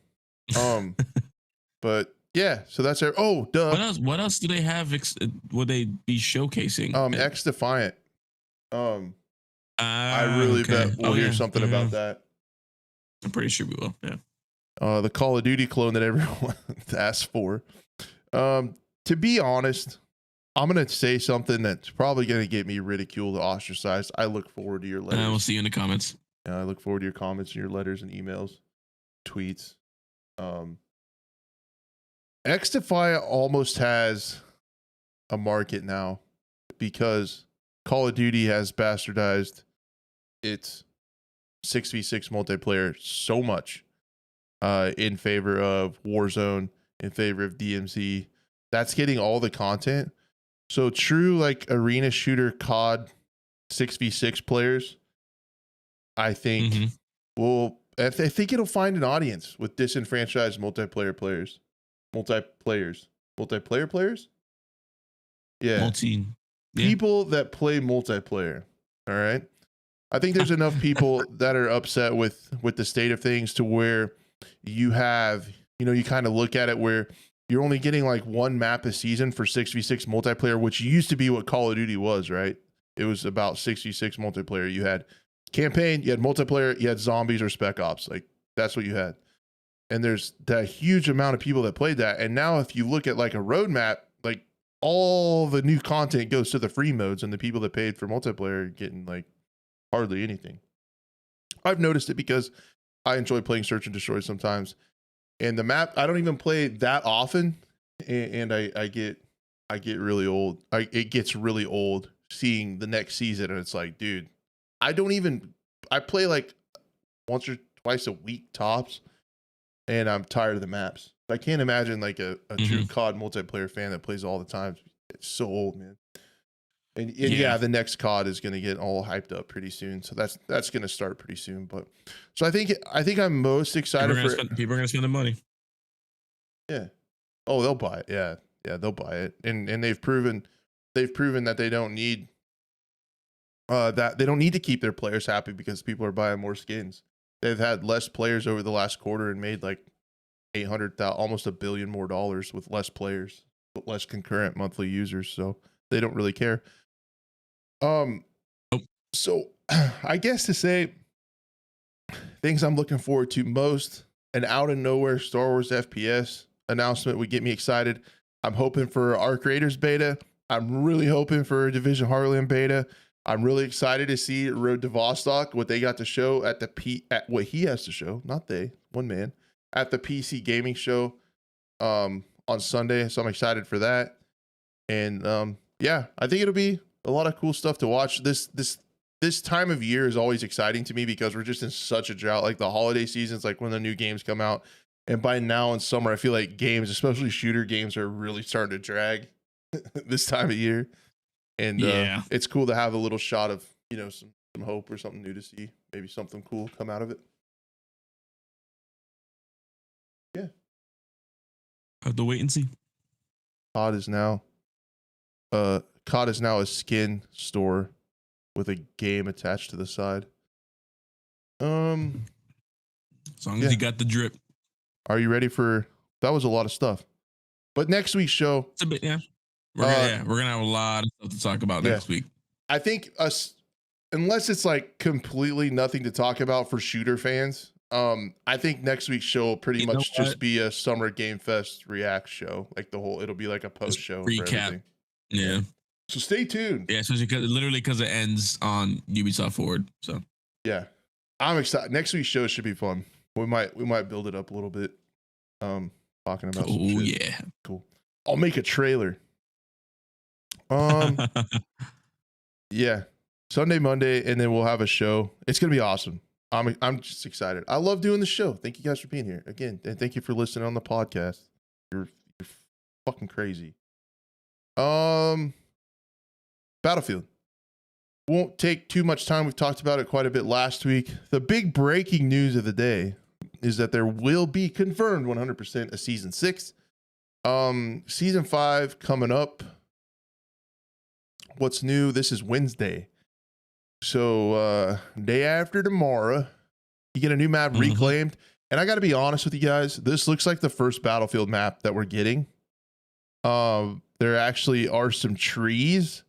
But yeah, so that's it. Oh, duh. What else do they have? Would they be showcasing? X Defiant. I really bet we'll hear something about that. I'm pretty sure we will. Yeah. The Call of Duty clone that everyone asked for. To be honest, I'm gonna say something that's probably gonna get me ridiculed, ostracized. I look forward to your letters. We'll see you in the comments. I look forward to your comments and your letters and emails, tweets. X Defiant almost has a market now because Call of Duty has bastardized its 6v6 multiplayer so much in favor of Warzone, in favor of DMZ. That's getting all the content. So true, like arena shooter COD 6v6 players, I think will I think it'll find an audience with disenfranchised multiplayer players. Multiplayer players? Yeah. Yeah. People that play multiplayer. All right. I think there's enough people that are upset with the state of things to where you have, you kind of look at it where you're only getting like one map a season for 6v6 multiplayer, which used to be what Call of Duty was, right? It was about 6v6 multiplayer. You had campaign, you had multiplayer, you had zombies or spec ops. Like that's what you had. And there's that huge amount of people that played that. And now if you look at like a roadmap, like all the new content goes to the free modes, and the people that paid for multiplayer are getting like hardly anything. I've noticed it because I enjoy playing Search and Destroy sometimes. And the map, I don't even play that often. And I get really old. It gets really old seeing the next season. And it's like, dude, I play like once or twice a week tops. And I'm tired of the maps. I can't imagine like a true COD multiplayer fan that plays all the time. It's so old, man. And yeah, the next COD is going to get all hyped up pretty soon. So that's going to start pretty soon. But so I think I'm most excited people are going to spend the money. Yeah. Oh, they'll buy it. Yeah, they'll buy it. And they've proven that they don't need to keep their players happy because people are buying more skins. They've had less players over the last quarter and made like 800,000, almost $1 billion more with less players, but less concurrent monthly users. So they don't really care. So I guess to say things I'm looking forward to most, an out of nowhere Star Wars FPS announcement would get me excited. I'm hoping for Arc Raiders beta. I'm really hoping for Division Heartland beta. I'm really excited to see Road to Vostok, what they got to show at what he has to show, not they, one man, at the PC gaming show on Sunday. So I'm excited for that. And yeah, I think it'll be a lot of cool stuff to watch. This time of year is always exciting to me because we're just in such a drought. Like the holiday season's like when the new games come out. And by now in summer, I feel like games, especially shooter games, are really starting to drag this time of year. And it's cool to have a little shot of, some hope or something new to see. Maybe something cool come out of it. Yeah. Have to wait and see. Cod Is Now a skin store with a game attached to the side. As long as you got the drip. Are you ready for that? Was a lot of stuff. But next week's show. It's a bit, yeah. We're gonna have a lot of stuff to talk about next week. I think unless it's like completely nothing to talk about for shooter fans, I think next week's show will pretty much just be a Summer Game Fest react show. Like it'll be like a post show recap. Yeah. So stay tuned. Yeah, especially because it ends on Ubisoft Forward. So yeah, I'm excited. Next week's show should be fun. We might build it up a little bit. Talking about. Oh yeah, cool. I'll make a trailer. Yeah, Sunday, Monday, and then we'll have a show. It's gonna be awesome. I'm just excited. I love doing the show. Thank you guys for being here again, and thank you for listening on the podcast. You're fucking crazy. Battlefield won't take too much time. We've talked about it quite a bit last week. The big breaking news of the day is that there will be confirmed 100% a season 6. Season 5 coming up. What's new? This is Wednesday. So day after tomorrow, you get a new map, Reclaimed. And I got to be honest with you guys, this looks like the first Battlefield map that we're getting. There actually are some trees.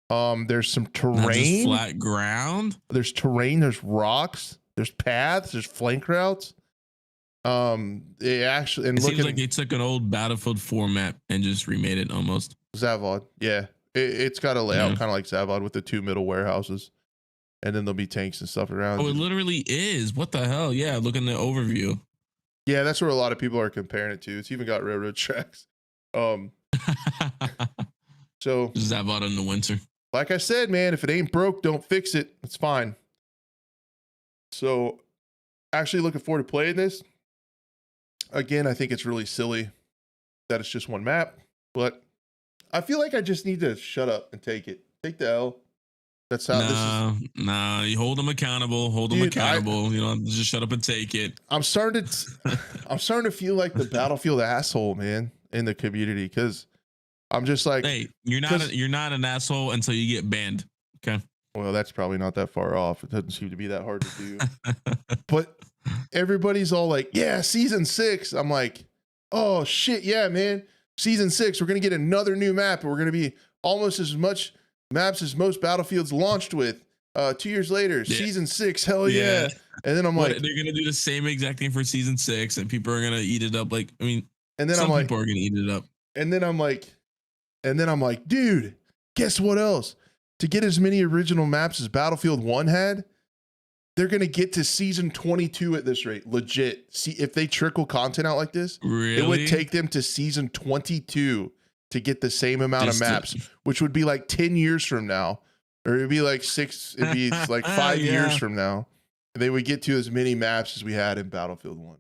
There's some terrain. Not just flat ground. There's terrain. There's rocks. There's paths. There's flank routes. It seems like they took an old Battlefield 4 map and just remade it almost. Zavod, yeah. It's got a layout kind of like Zavod with the 2 middle warehouses, and then there'll be tanks and stuff around. Oh, it literally is. What the hell? Yeah, look in the overview. Yeah, that's where a lot of people are comparing it to. It's even got railroad tracks. So Zavod in the winter. Like I said, man, if it ain't broke, don't fix it. It's fine. So, actually looking forward to playing this. Again, I think it's really silly that it's just one map, but I feel like I just need to shut up and take it. Take the L. That's how this is. Nah, you hold them accountable. Hold them Dude, accountable. You know, just shut up and take it. I'm starting to feel like the Battlefield asshole, man, in the community, because I'm just like, hey, you're not an asshole until you get banned. Okay. Well, that's probably not that far off. It doesn't seem to be that hard to do. But everybody's all like, yeah, season 6. I'm like, oh shit, yeah, man. Season 6, we're gonna get another new map, and we're gonna be almost as much maps as most Battlefields launched with. 2 years later, season 6, hell yeah. And then I'm like, they're gonna do the same exact thing for season 6, and people are gonna eat it up. Like, I mean, and then some I'm like, people are gonna eat it up. And then I'm like, dude, guess what else? To get as many original maps as Battlefield 1 had, they're going to get to season 22 at this rate. Legit. See, if they trickle content out like this, really? It would take them to season 22 to get the same amount of maps, which would be like 10 years from now. Or it'd be like 5 years from now. They would get to as many maps as we had in Battlefield 1.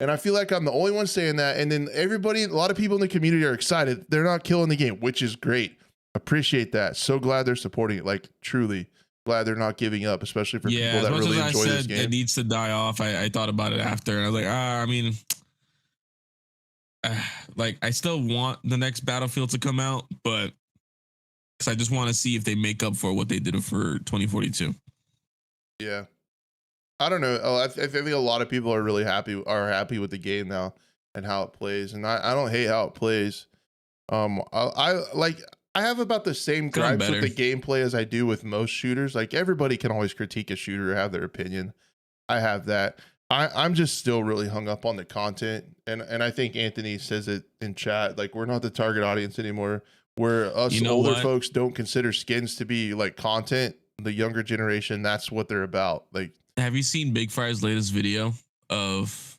And I feel like I'm the only one saying that. And then a lot of people in the community are excited. They're not killing the game, which is great. Appreciate that. So glad they're supporting it. Like, truly glad they're not giving up, especially for people that really enjoy this game. It needs to die off. I thought about it after, and I was like, I mean, like, I still want the next Battlefield to come out, but because I just want to see if they make up for what they did for 2042. Yeah. I don't know. I think a lot of people are really happy with the game now and how it plays. And I don't hate how it plays. I have about the same gripes with the gameplay as I do with most shooters. Like, everybody can always critique a shooter or have their opinion. I have that. I'm just still really hung up on the content. And I think Anthony says it in chat. Like, we're not the target audience anymore. Where us older folks don't consider skins to be like content. The younger generation, that's what they're about. Like, have you seen Big Fry's latest video of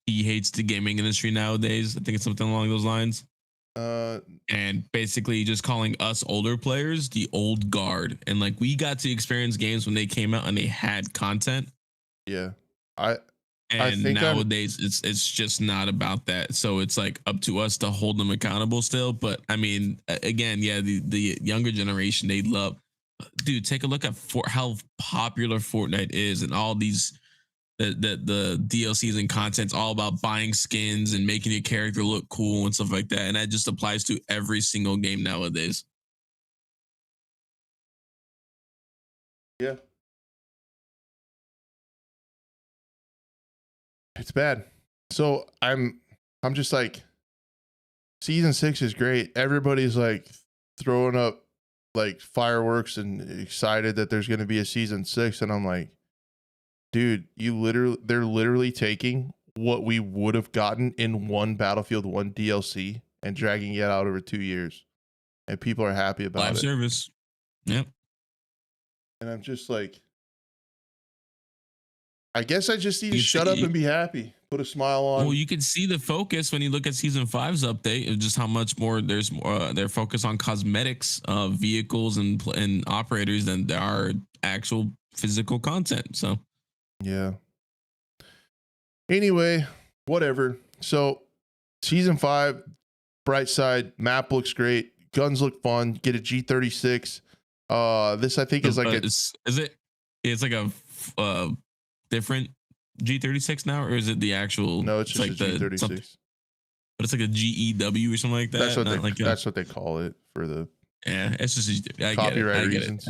he hates the gaming industry nowadays? I think it's something along those lines. And basically just calling us older players the old guard. And like, we got to experience games when they came out and they had content. Yeah. I think nowadays it's just not about that. So it's like up to us to hold them accountable still. But I mean, again, yeah, the younger generation, they love. Dude, take a look at how popular Fortnite is, and all these the DLCs and content's all about buying skins and making your character look cool and stuff like that. And that just applies to every single game nowadays. Yeah. It's bad. So I'm just like, season 6 is great. Everybody's like throwing up like fireworks and excited that there's going to be a season 6. And I'm like, dude, they're literally taking what we would have gotten in one Battlefield 1 DLC and dragging it out over 2 years. And people are happy about live service. Yep. And I'm just like, I guess I just need to shut up and be happy. Put a smile on. Well, you can see the focus when you look at season 5's update, just how much more there's their focus on cosmetics, vehicles and operators than there are actual physical content. So, yeah. Anyway, whatever. So, season 5, bright side, map looks great, guns look fun. Get a G36. This I think is like it's like a different G36 now, or is it the actual? No, it's just like a G36. But it's like a GEW or something like that. That's what they call it for the it's just copyright reasons.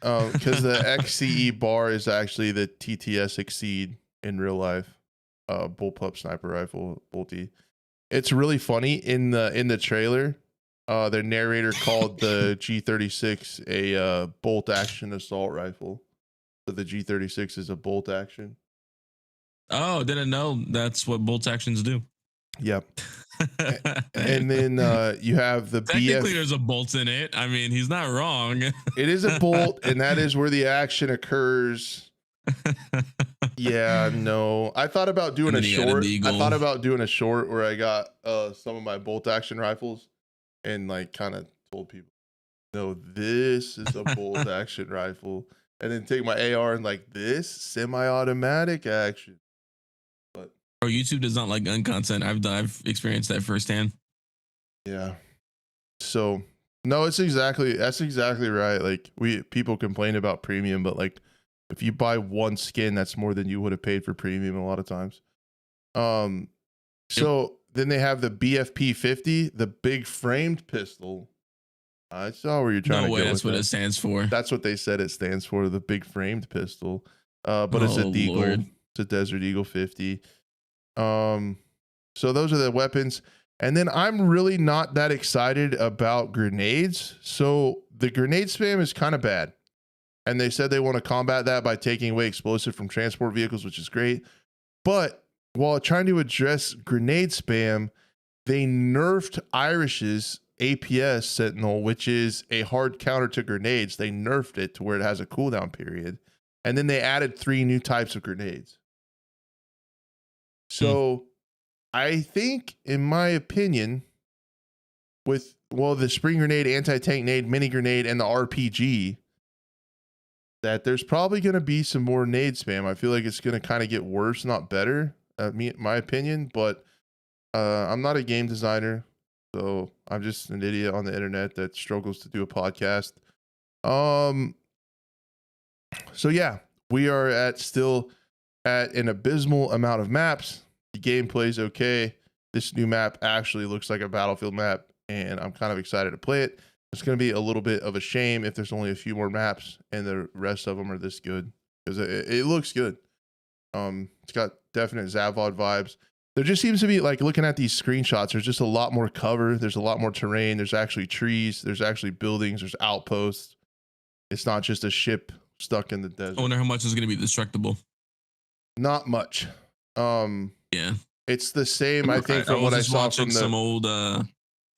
Because the XCE bar is actually the TTS Exceed in real life. Bullpup sniper rifle, bolty. It's really funny in the trailer. Their narrator called the G36 a bolt action assault rifle. So the G36 is a bolt action. Oh, didn't know that's what bolt actions do. Yep. And then you have the technically there's a bolt in it. I mean, he's not wrong. It is a bolt, and that is where the action occurs. Yeah, no. I thought about doing a short. I thought about doing a short where I got some of my bolt action rifles and like kind of told people, no, this is a bolt action rifle. And then take my AR and like, this semi-automatic action. But YouTube does not like gun content. I've experienced that firsthand. Yeah. So No, that's exactly right. Like people complain about premium, but like if you buy one skin, that's more than you would have paid for premium a lot of times. Um, Yep. so then they have the BFP 50, the big framed pistol. I saw where you're trying No to way, go that's with what that. it stands for. That's what they said it stands for, the big framed pistol. But it's a Oh deagle. Lord. It's a Desert Eagle 50. So those are the weapons. And then I'm really not that excited about grenades. So the grenade spam is kind of bad. And they said they want to combat that by taking away explosive from transport vehicles, which is great. But while trying to address grenade spam, they nerfed Irish's APS Sentinel, which is a hard counter to grenades. They nerfed it to where it has a cooldown period. And then they added 3 new types of grenades. So I think, in my opinion, with the spring grenade, anti-tank nade, mini grenade, and the RPG, that there's probably going to be some more nade spam. I feel like it's going to kind of get worse, not better, my opinion. But I'm not a game designer, so I'm just an idiot on the internet that struggles to do a podcast. So yeah, we are still at an abysmal amount of maps. The gameplay is okay. This new map actually looks like a Battlefield map, and I'm kind of excited to play it. It's going to be a little bit of a shame if there's only a few more maps and the rest of them are this good, because it looks good. It's got definite Zavod vibes. There just seems to be, like, looking at these screenshots, there's just a lot more cover. There's a lot more terrain. There's actually trees. There's actually buildings. There's outposts. It's not just a ship stuck in the desert. I wonder how much is going to be destructible. Not much. Yeah, it's the same. I think from what I saw from some old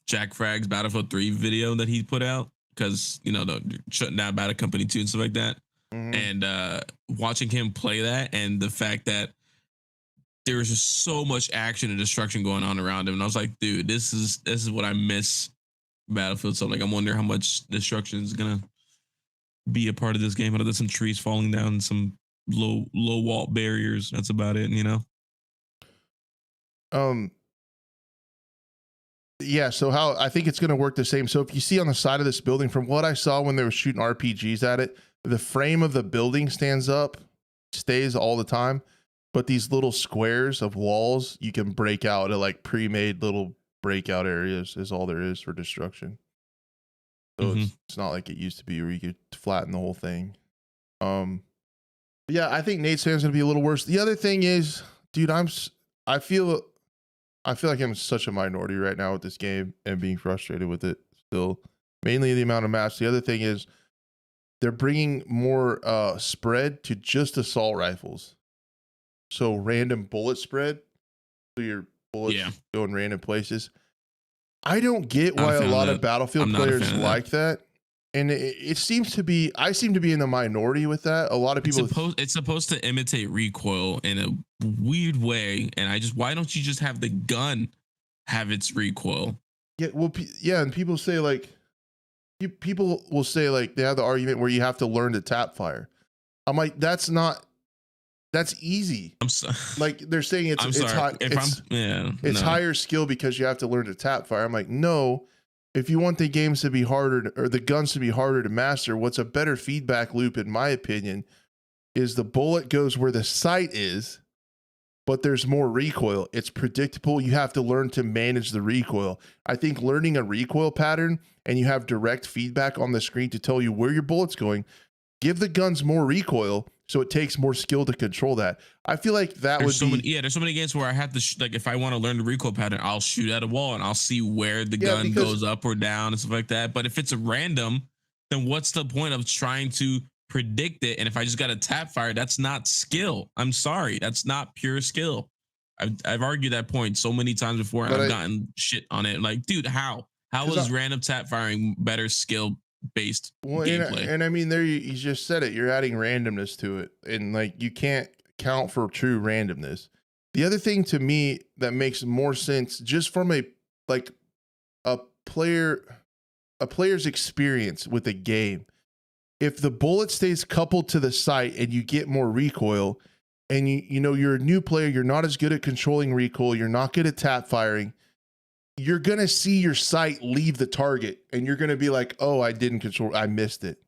Jack Fragg's Battlefield 3 video that he put out, because the shutting down Battle Company 2 and stuff like that. Mm-hmm. And watching him play that, and the fact that there was just so much action and destruction going on around him, and I was like, dude, this is what I miss Battlefield. So like, I wonder how much destruction is gonna be a part of this game. I know there's some trees falling down, some low wall barriers. That's about it, Yeah, so how I think it's going to work the same. So if you see on the side of this building, from what I saw when they were shooting RPGs at it, the frame of the building stands up, stays all the time, but these little squares of walls you can break out to, like, pre-made little breakout areas is all there is for destruction. So it's not like it used to be where you could flatten the whole thing. Yeah, I think nade spam's going to be a little worse. The other thing is, dude, I feel like I'm such a minority right now with this game and being frustrated with it still. Mainly the amount of maps. The other thing is they're bringing more spread to just assault rifles. So random bullet spread. So your bullets go in random places. I don't get why a lot of Battlefield players like that. And it seems to be, I seem to be in the minority with that. A lot of people. It's supposed to imitate recoil in a weird way, and why don't you just have the gun have its recoil? Yeah, well, and people say, like, people will say, like, they have the argument where you have to learn to tap fire. I'm like, that's easy. I'm sorry. Like, they're saying it's higher skill because you have to learn to tap fire. I'm like, no. If you want the games to be harder, or the guns to be harder to master, what's a better feedback loop, in my opinion, is the bullet goes where the sight is, but there's more recoil. It's predictable. You have to learn to manage the recoil. I think learning a recoil pattern, and you have direct feedback on the screen to tell you where your bullet's going, give the guns more recoil, so it takes more skill to control that. I feel like there's so many games where I have to like, if I want to learn the recoil pattern, I'll shoot at a wall and I'll see where the gun goes up or down and stuff like that. But if it's a random, then what's the point of trying to predict it? And if I just got a tap fire, that's not skill. I'm sorry, that's not pure skill. I've argued that point so many times before, and I've gotten shit on it. Like, dude, how is random tap firing better skill based gameplay? And I mean, there you just said it. You're adding randomness to it, and like, you can't count for true randomness. The other thing to me that makes more sense, just from a player's experience with a game, if the bullet stays coupled to the sight and you get more recoil, and you're a new player, you're not as good at controlling recoil, you're not good at tap firing, you're going to see your sight leave the target and you're going to be like, oh, I didn't control, I missed it.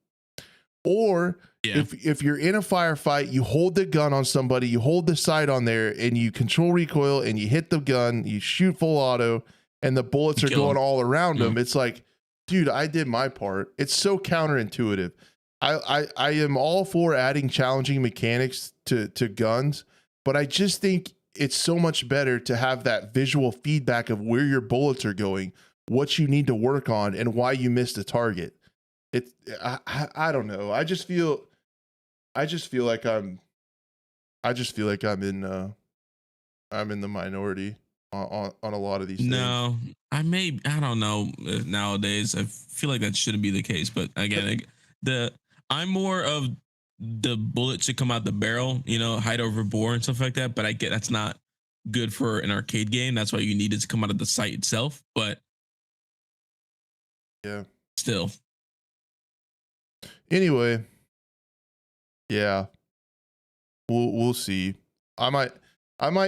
Or if you're in a firefight, you hold the gun on somebody, you hold the sight on there and you control recoil and you hit the gun, you shoot full auto and the bullets are going all around them. It's like, dude, I did my part. It's so counterintuitive. I am all for adding challenging mechanics to guns, but I just think it's so much better to have that visual feedback of where your bullets are going, what you need to work on, and why you missed a target. I don't know. I just feel like I'm in the minority on a lot of these things. No, I don't know if nowadays. I feel like that shouldn't be the case, but again, I'm more of the bullet should come out the barrel, height over bore and stuff like that. But I get that's not good for an arcade game. That's why you need it to come out of the sight itself. But yeah, still. Anyway, yeah, we'll see. I might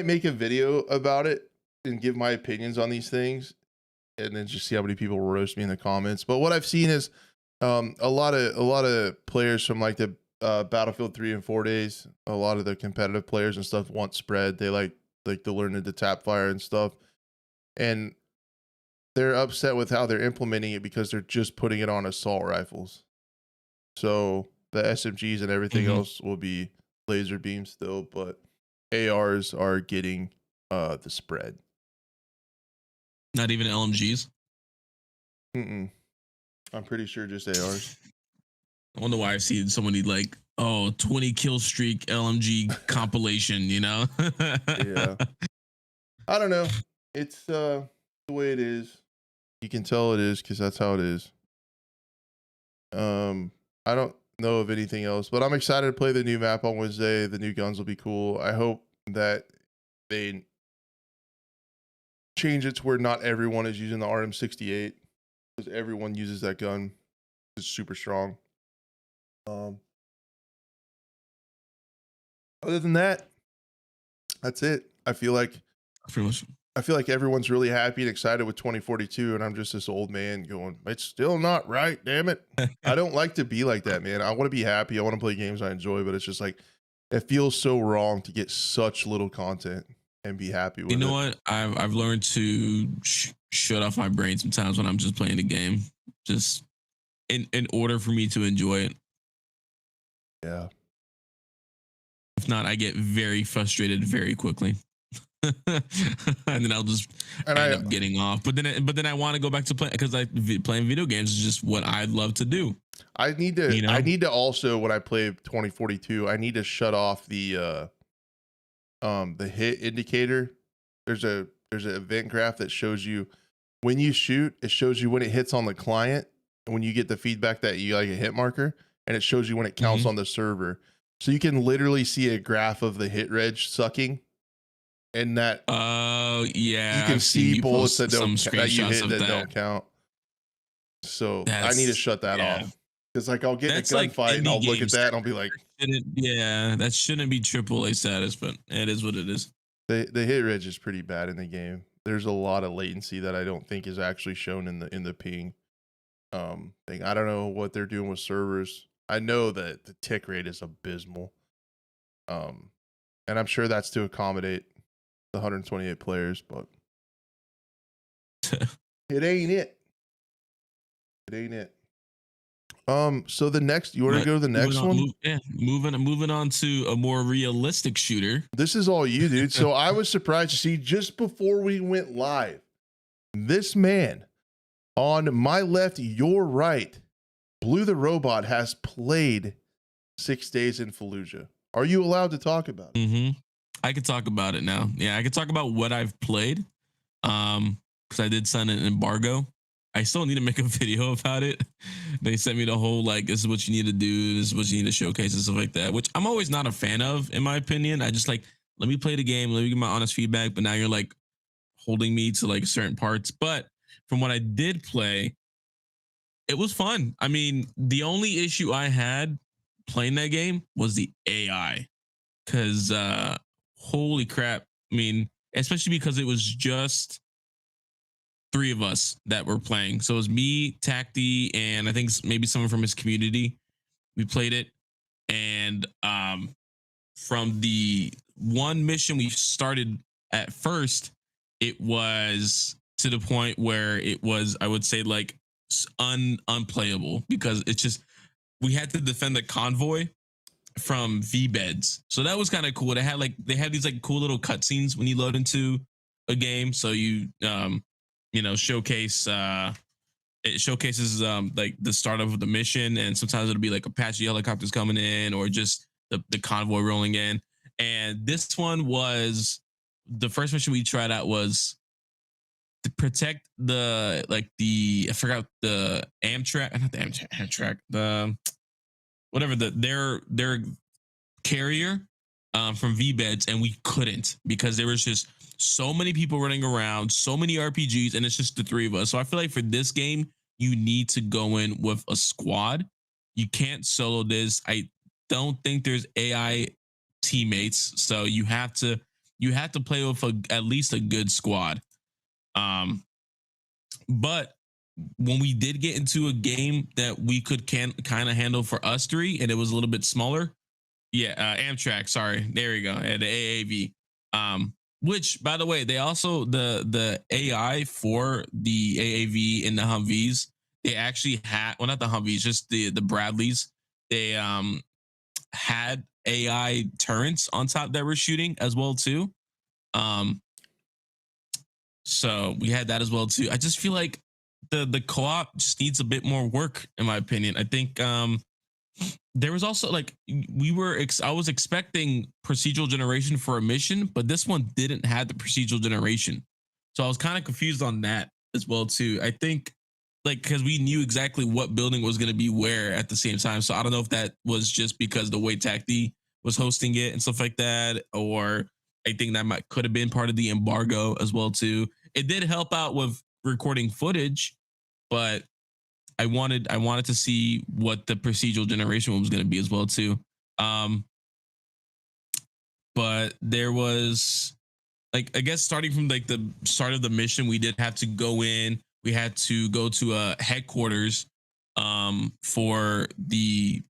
make a video about it and give my opinions on these things, and then just see how many people roast me in the comments. But what I've seen is a lot of players from like the Battlefield 3 and 4 days, a lot of the competitive players and stuff want spread. They like to learn to tap fire and stuff, and they're upset with how they're implementing it because they're just putting it on assault rifles. So the SMGs and everything else will be laser beam still, but ARs are getting the spread. Not even LMGs? I'm pretty sure just ARs. I wonder why I've seen so many 20 kill streak LMG compilation, Yeah. I don't know. It's the way it is. You can tell it is because that's how it is. I don't know of anything else, but I'm excited to play the new map on Wednesday. The new guns will be cool. I hope that they change it to where not everyone is using the RM68 because everyone uses that gun. It's super strong. Other than that, that's it. I feel like everyone's really happy and excited with 2042, and I'm just this old man going, it's still not right, damn it. I don't like to be like that, man. I want to be happy. I want to play games I enjoy, but it's just like, it feels so wrong to get such little content and be happy with it. You know what? I've learned to shut off my brain sometimes when I'm just playing the game, just in order for me to enjoy it. Yeah. If not, I get very frustrated very quickly. And then I'll just end up getting off. But then I want to go back to playing because playing video games is just what I love to do. I need to also, when I play 2042, I need to shut off the hit indicator. There's an event graph that shows you when you shoot. It shows you when it hits on the client and when you get the feedback that you like a hit marker, and it shows you when it counts on the server. So you can literally see a graph of the hit reg sucking. And that, you can see bullets that you hit that don't count. So I need to shut that off because I'll get in a gunfight and I'll look at that and I'll be like, that shouldn't be AAA status, but it is what it is. The hit reg is pretty bad in the game. There's a lot of latency that I don't think is actually shown in the ping thing. I don't know what they're doing with servers. I know that the tick rate is abysmal, and I'm sure that's to accommodate the 128 players, but it ain't it. It ain't it. So the next, you want to go to the next one? Moving on to a more realistic shooter. This is all you, dude. So I was surprised to see just before we went live, this man on my left, your right, BlueTheRobot has played 6 days in Fallujah. Are you allowed to talk about it? I could talk about it now. Yeah, I could talk about what I've played. Because I did sign an embargo. I still need to make a video about it. They sent me the whole this is what you need to do, this is what you need to showcase and stuff like that, which I'm always not a fan of, in my opinion. I just let me play the game, let me give my honest feedback, but now you're holding me to certain parts. But from what I did play, it was fun. I mean, the only issue I had playing that game was the AI. Because holy crap. I mean, especially because it was just three of us that were playing. So it was me, Tacti, and I think maybe someone from his community. We played it, and from the one mission we started at first, it was to the point where it was, I would say, like unplayable, because it's just, we had to defend the convoy from V beds. So that was kind of cool. They had these like cool little cutscenes when you load into a game. So you showcase it showcases like the start of the mission, and sometimes it'll be like Apache helicopters coming in, or just the convoy rolling in. And this one was, the first mission we tried out was to protect I forgot the Amtrak, not the Amtrak, the whatever, their carrier from V beds, and we couldn't, because there was just so many people running around, so many RPGs, and it's just the three of us. So I feel like for this game, you need to go in with a squad. You can't solo this. I don't think there's AI teammates, so you have to play with at least a good squad. But when we did get into a game that we could kind of handle for us three, and it was a little bit smaller, Amtrak, sorry, there we go, and the AAV. Which, by the way, they also, the AI for the AAV in the Humvees, they actually had, well, not the Humvees, just the Bradleys. They had AI turrets on top that were shooting as well too. So we had that as well too. I just feel like the co-op just needs a bit more work, in my opinion. I think there was also like, I was expecting procedural generation for a mission, but this one didn't have the procedural generation. So I was kind of confused on that as well too. I think like, because we knew exactly what building was going to be where at the same time. So I don't know if that was just because the way Tacti was hosting it and stuff like that, or I think that could have been part of the embargo as well too. It did help out with recording footage, but I wanted to see what the procedural generation was going to be as well too. But there was, like, I guess starting from like the start of the mission, we did have to go in. We had to go to a headquarters for the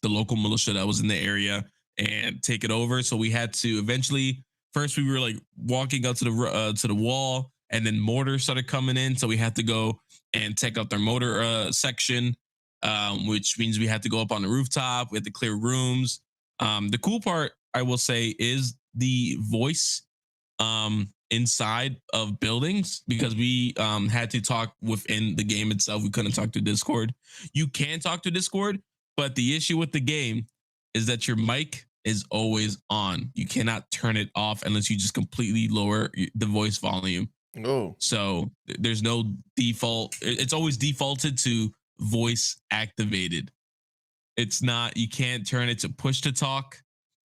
local militia that was in the area and take it over. So we had to eventually, first we were like walking up to the wall, and then mortars started coming in. So we had to go and take out their motor section, which means we had to go up on the rooftop. We had to clear rooms. The cool part, I will say, is the voice inside of buildings, because we had to talk within the game itself. We couldn't talk to Discord. You can talk to Discord, but the issue with the game is that your mic is always on. You cannot turn it off unless you just completely lower the voice volume. Oh, so there's no default. It's always defaulted to voice activated. It's not, you can't turn it to push to talk.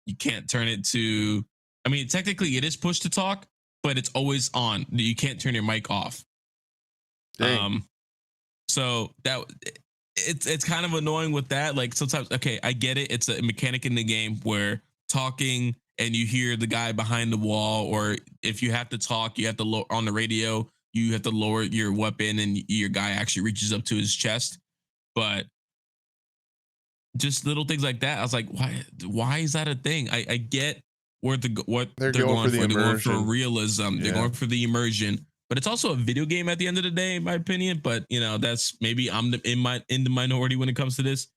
You can't turn it to, I mean, technically it is push to talk, but it's always on. You can't turn your mic off. dang. So that it's kind of annoying with that. Like sometimes, okay, I get it. It's a mechanic in the game where talking and you hear the guy behind the wall, or if you have to talk, you have to on the radio, you have to lower your weapon and your guy actually reaches up to his chest. But just little things like that, I was like, why is that a thing? I get what they're going for. They're going for realism. They're going for the immersion. But it's also a video game at the end of the day, in my opinion. But you know, that's maybe I'm in the minority when it comes to this.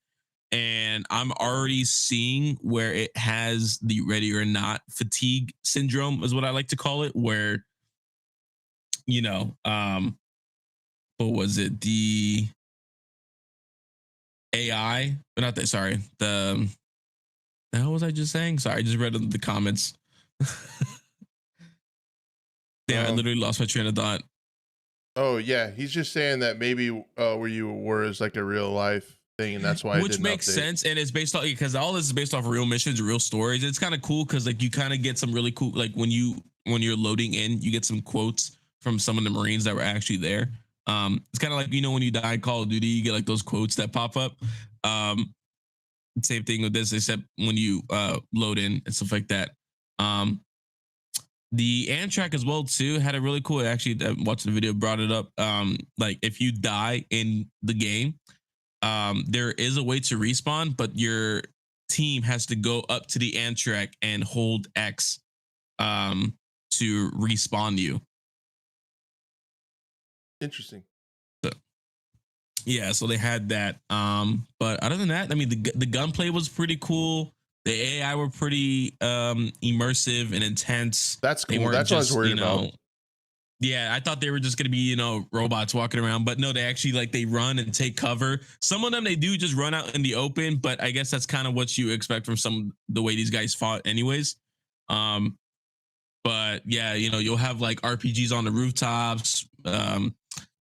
And I'm already seeing where it has the ready or not fatigue syndrome, is what I like to call it, where, you know, what was it? The AI, but not that, sorry. The hell was I just saying? Sorry, I just read the comments. Yeah, I literally lost my train of thought. Oh yeah, he's just saying that maybe where you were is like a real life thing, and that's why, which makes sense, and it's based off, because all this is based off of real missions, real stories. It's kind of cool because like you kind of get some really cool, like when you're loading in, you get some quotes from some of the Marines that were actually there. It's kind of like, you know, when you die in Call of Duty, you get like those quotes that pop up. Same thing with this, except when you load in and stuff like that. The Amtrak as well too had a really cool. Actually, watching the video brought it up. Like if you die in the game, there is a way to respawn, but your team has to go up to the Amtrak and hold X to respawn you. Interesting. So, yeah, so they had that. But other than that, I mean, the gunplay was pretty cool. The AI were pretty immersive and intense. That's They cool. weren't That's what I was just, worried about. yeah, I thought they were just gonna be, robots walking around, but no, they actually like they run and take cover. Some of them they do just run out in the open, but I guess that's kind of what you expect from the way these guys fought, anyways. Um, but yeah, you'll have like RPGs on the rooftops.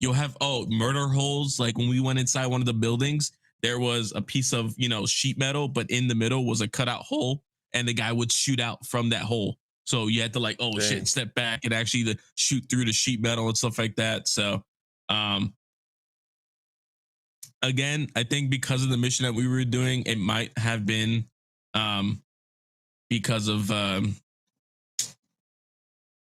You'll have murder holes. Like when we went inside one of the buildings, there was a piece of sheet metal, but in the middle was a cutout hole, and the guy would shoot out from that hole. So you had to like, oh shit, Dang. step back and actually shoot through the sheet metal and stuff like that. So, again, I think because of the mission that we were doing, it might have been, because of the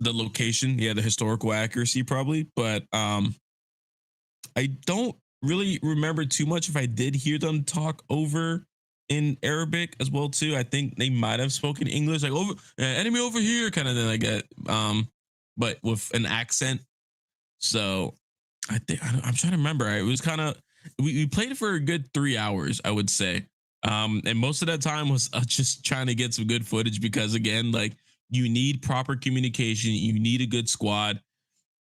location, yeah, the historical accuracy probably, but I don't really remember too much if I did hear them talk over in Arabic as well too. I think they might have spoken English, like over enemy over here, kind of thing like that. But with an accent. So I think I'm trying to remember. It was kind of we played it for a good 3 hours, I would say. And most of that time was just trying to get some good footage because again, like you need proper communication, you need a good squad.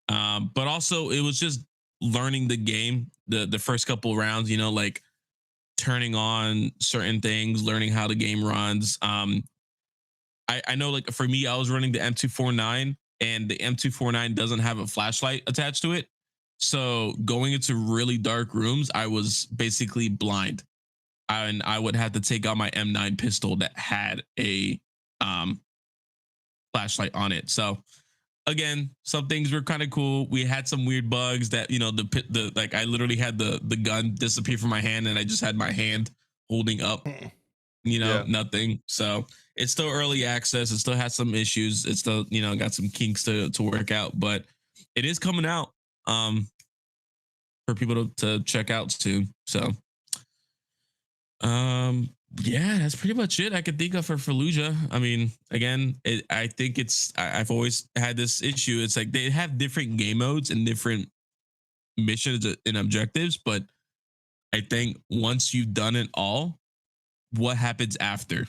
But also it was just learning the game, the first couple rounds, like turning on certain things, learning how the game runs. I know like for me, I was running the M249 and the M249 doesn't have a flashlight attached to it. So going into really dark rooms, I was basically blind. And I would have to take out my M9 pistol that had a flashlight on it. So again, some things were kind of cool. We had some weird bugs that the like I literally had the gun disappear from my hand and I just had my hand holding up, Yeah. nothing. So it's still early access. It still has some issues. It's still got some kinks to work out, but it is coming out for people to check out soon. So yeah, that's pretty much it I could think of for Fallujah. I mean, again, I think I've always had this issue. It's like they have different game modes and different missions and objectives, but I think once you've done it all, what happens after?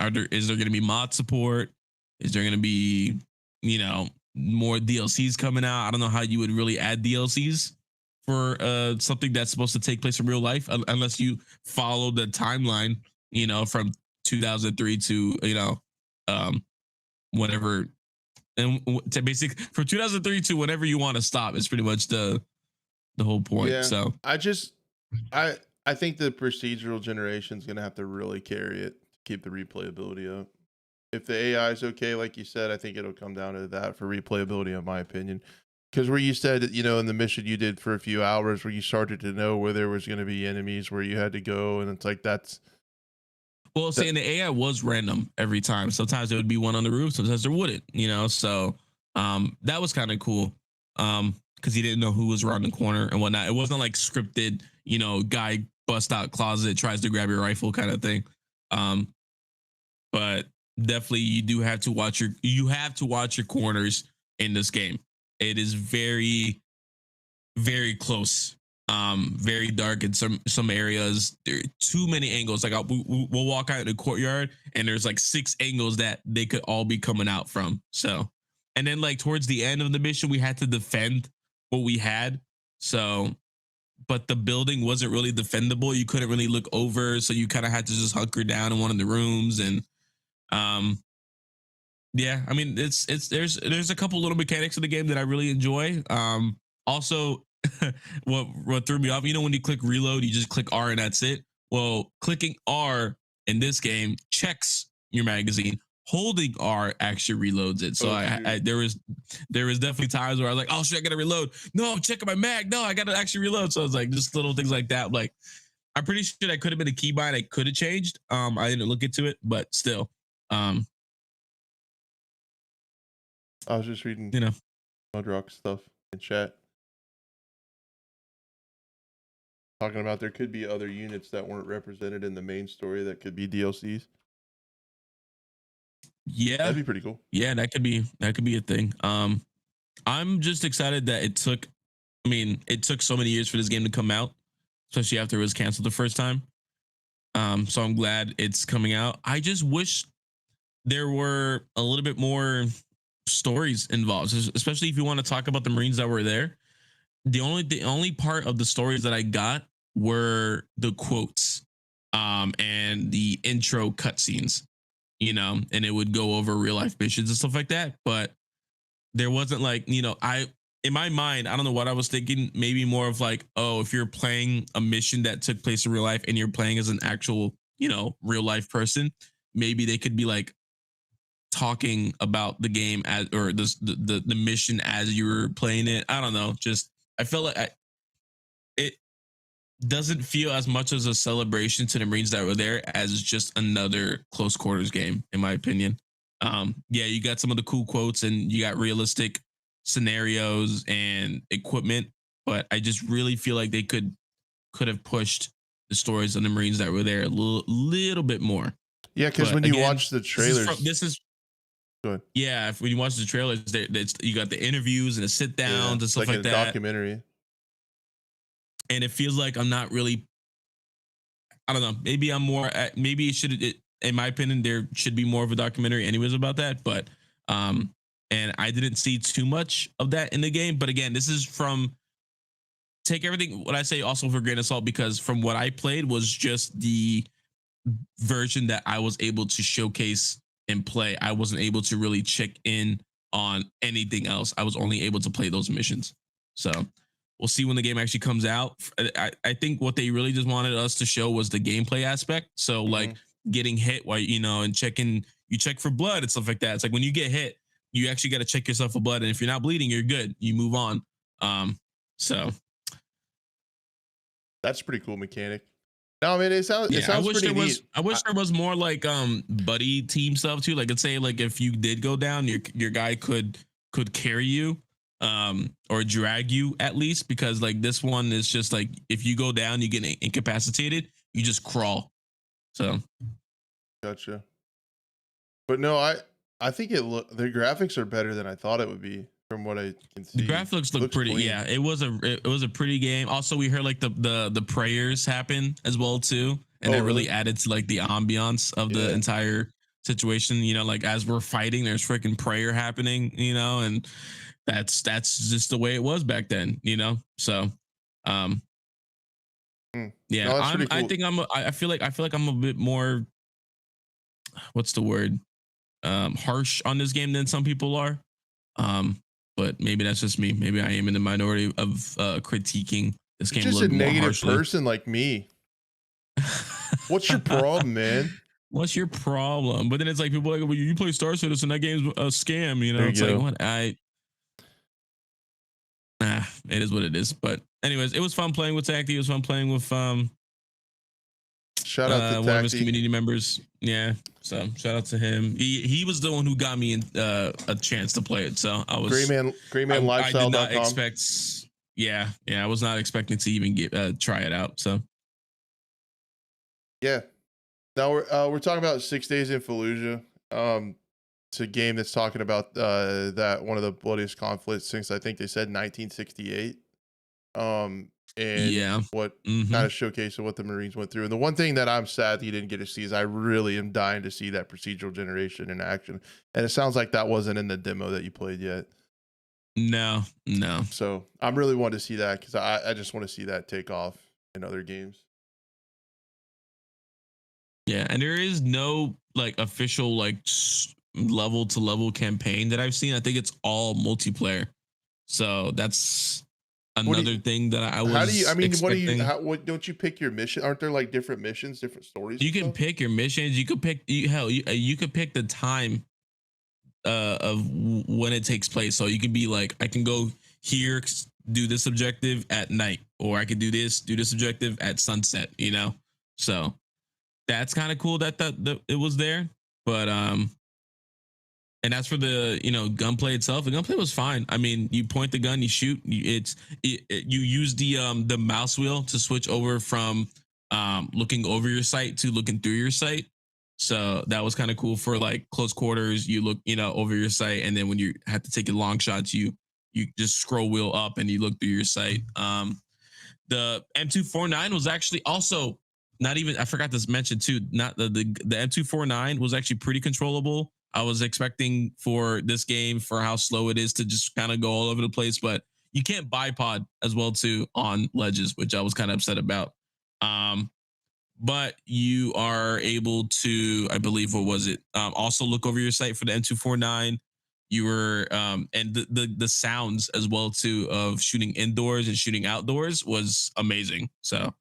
Is there going to be mod support? Is there going to be, more DLCs coming out? I don't know how you would really add DLCs for something that's supposed to take place in real life, unless you follow the timeline, from 2003 to whatever, and to basic from 2003 to whenever you want to stop. It's pretty much the whole point. Yeah. So I think the procedural generation is gonna have to really carry it to keep the replayability up. If the AI is okay, like you said, I think it'll come down to that for replayability, in my opinion. Because where you said, in the mission you did for a few hours, where you started to know where there was going to be enemies, where you had to go, and it's like that's. Well, saying the AI was random every time. Sometimes there would be one on the roof, sometimes there wouldn't. So that was kind of cool. Because he didn't know who was around the corner and whatnot. It wasn't like scripted, guy bust out closet, tries to grab your rifle kind of thing. But definitely you have to watch your corners in this game. It is very, very close. Very dark in some areas. There are too many angles. Like we'll walk out in the courtyard and there's like 6 angles that they could all be coming out from. So, and then like towards the end of the mission, we had to defend what we had. So, but the building wasn't really defendable. You couldn't really look over, so you kind of had to just hunker down in one of the rooms. And yeah, I mean, there's a couple little mechanics in the game that I really enjoy. Also, what threw me off, when you click reload, you just click R and that's it. Well, clicking R in this game checks your magazine. Holding R actually reloads it. So there was definitely times where I was like, oh shit, I gotta reload. No, I'm checking my mag. No, I gotta actually reload. So I was like, just little things like that. Like, I'm pretty sure that could have been a keybind. I could have changed. I didn't look into it, but still. I was just reading, you know, Mudrock stuff in chat, talking about there could be other units that weren't represented in the main story that could be DLCs. yeah, That'd be pretty cool. yeah, that could be a thing. I'm just excited that it took. I mean, it took so many years for this game to come out, especially after it was canceled the first time. So I'm glad it's coming out. I just wish there were a little bit more stories involved, especially if you want to talk about the Marines that were there. The only part of the stories that I got were the quotes, and the intro cutscenes, and it would go over real life missions and stuff like that. But there wasn't like, in my mind, I don't know what I was thinking. Maybe more of like, oh, if you're playing a mission that took place in real life and you're playing as an actual, real life person, maybe they could be like talking about the game as, or the mission as you were playing it. I don't know. Just, I felt like it doesn't feel as much as a celebration to the Marines that were there as just another close quarters game, in my opinion. Yeah, you got some of the cool quotes and you got realistic scenarios and equipment, but I just really feel like they could have pushed the stories of the Marines that were there a little bit more. Yeah, because when you watch the trailers, this is good. Yeah, when you watch the trailers, you got the interviews and the sit downs and stuff like that. Documentary. And it feels like I'm not really. I don't know. Maybe I'm more. Maybe it should. In my opinion, there should be more of a documentary, anyways, about that. But and I didn't see too much of that in the game. But again, this is from. Take everything what I say also for a grain of salt, because from what I played was just the version that I was able to showcase and play. I wasn't able to really check in on anything else. I was only able to play those missions. So we'll see when the game actually comes out. I think what they really just wanted us to show was the gameplay aspect. So like getting hit while, and you check for blood and stuff like that. It's like when you get hit, you actually got to check yourself for blood. And if you're not bleeding, you're good. You move on. So that's a pretty cool mechanic. No, I mean, it sounds pretty neat. I wish there was more like buddy team stuff too. Like, let's say like if you did go down, your guy could carry you, or drag you at least, because like this one is just like if you go down, you get incapacitated, you just crawl. So gotcha. But no, I think the graphics are better than I thought it would be. From what I can see, the graphics look pretty clean. Yeah, it was a pretty game. Also, we heard like the prayers happen as well too, and that really added to like the ambiance of the entire situation. Like as we're fighting, there's freaking prayer happening. And that's just the way it was back then. So, yeah, no, cool. I feel like I'm a bit more, what's the word, harsh on this game than some people are. But maybe that's just me. Maybe I am in the minority of critiquing this game. Just a negative person like me. What's your problem, man? What's your problem? But then it's like people are like, well, you play Star Citizen, that game's a scam. It's like what it is what it is. But anyways, it was fun playing with Tacti. It was fun playing with shout out to one of his community members. Yeah, so shout out to him. He was the one who got me a chance to play it. So I was Greyman Lifestyle. I did not expect. Yeah, I was not expecting to even try it out. So yeah, now we're talking about 6 Days in Fallujah. It's a game that's talking about that one of the bloodiest conflicts since I think they said 1968. And what kind of showcase of what the Marines went through. And the one thing that I'm sad that you didn't get to see is I really am dying to see that procedural generation in action. And it sounds like that wasn't in the demo that you played yet. No. So I'm really wanting to see that because I just want to see that take off in other games. Yeah, and there is no like official like level to level campaign that I've seen. I think it's all multiplayer. So that's another thing that I was. How do you? I mean, expecting. What don't you pick your mission? Aren't there like different missions, different stories? You can pick your missions. You could pick. You could pick the time of when it takes place. So you could be like, I can go here, do this objective at night, or I could do this objective at sunset. So that's kind of cool that it was there. But And as for the gunplay itself, the gunplay was fine. I mean, you point the gun, you shoot. You use the mouse wheel to switch over from looking over your sight to looking through your sight. So that was kind of cool for like close quarters. You look over your sight, and then when you have to take your long shots, you just scroll wheel up and you look through your sight. The M249 was actually also not even. I forgot to mention too. Not the M249 was actually pretty controllable. I was expecting for this game, for how slow it is, to just kind of go all over the place, but you can't bipod as well too on ledges, which I was kind of upset about. But you are able to, I believe, what was it? Also look over your sight for the M249. You were and the sounds as well too of shooting indoors and shooting outdoors was amazing. So,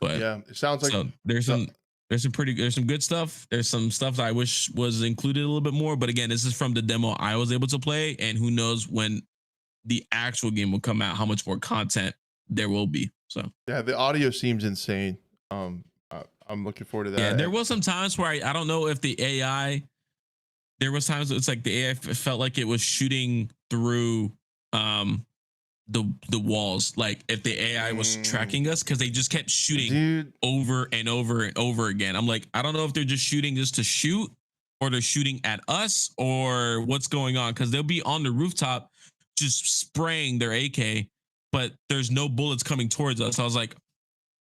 but yeah, it sounds like there's some good stuff. There's some stuff that I wish was included a little bit more. But again, this is from the demo I was able to play, and who knows when the actual game will come out, how much more content there will be. So yeah, the audio seems insane. I'm looking forward to that. Yeah, there was some times where I don't know if the AI. There was times it's like the AI felt like it was shooting through the walls, like if the AI was tracking us, because they just kept shooting over and over and over again. I'm like, I don't know if they're just shooting just to shoot, or they're shooting at us, or what's going on, because they'll be on the rooftop just spraying their AK, but there's no bullets coming towards us. I was like,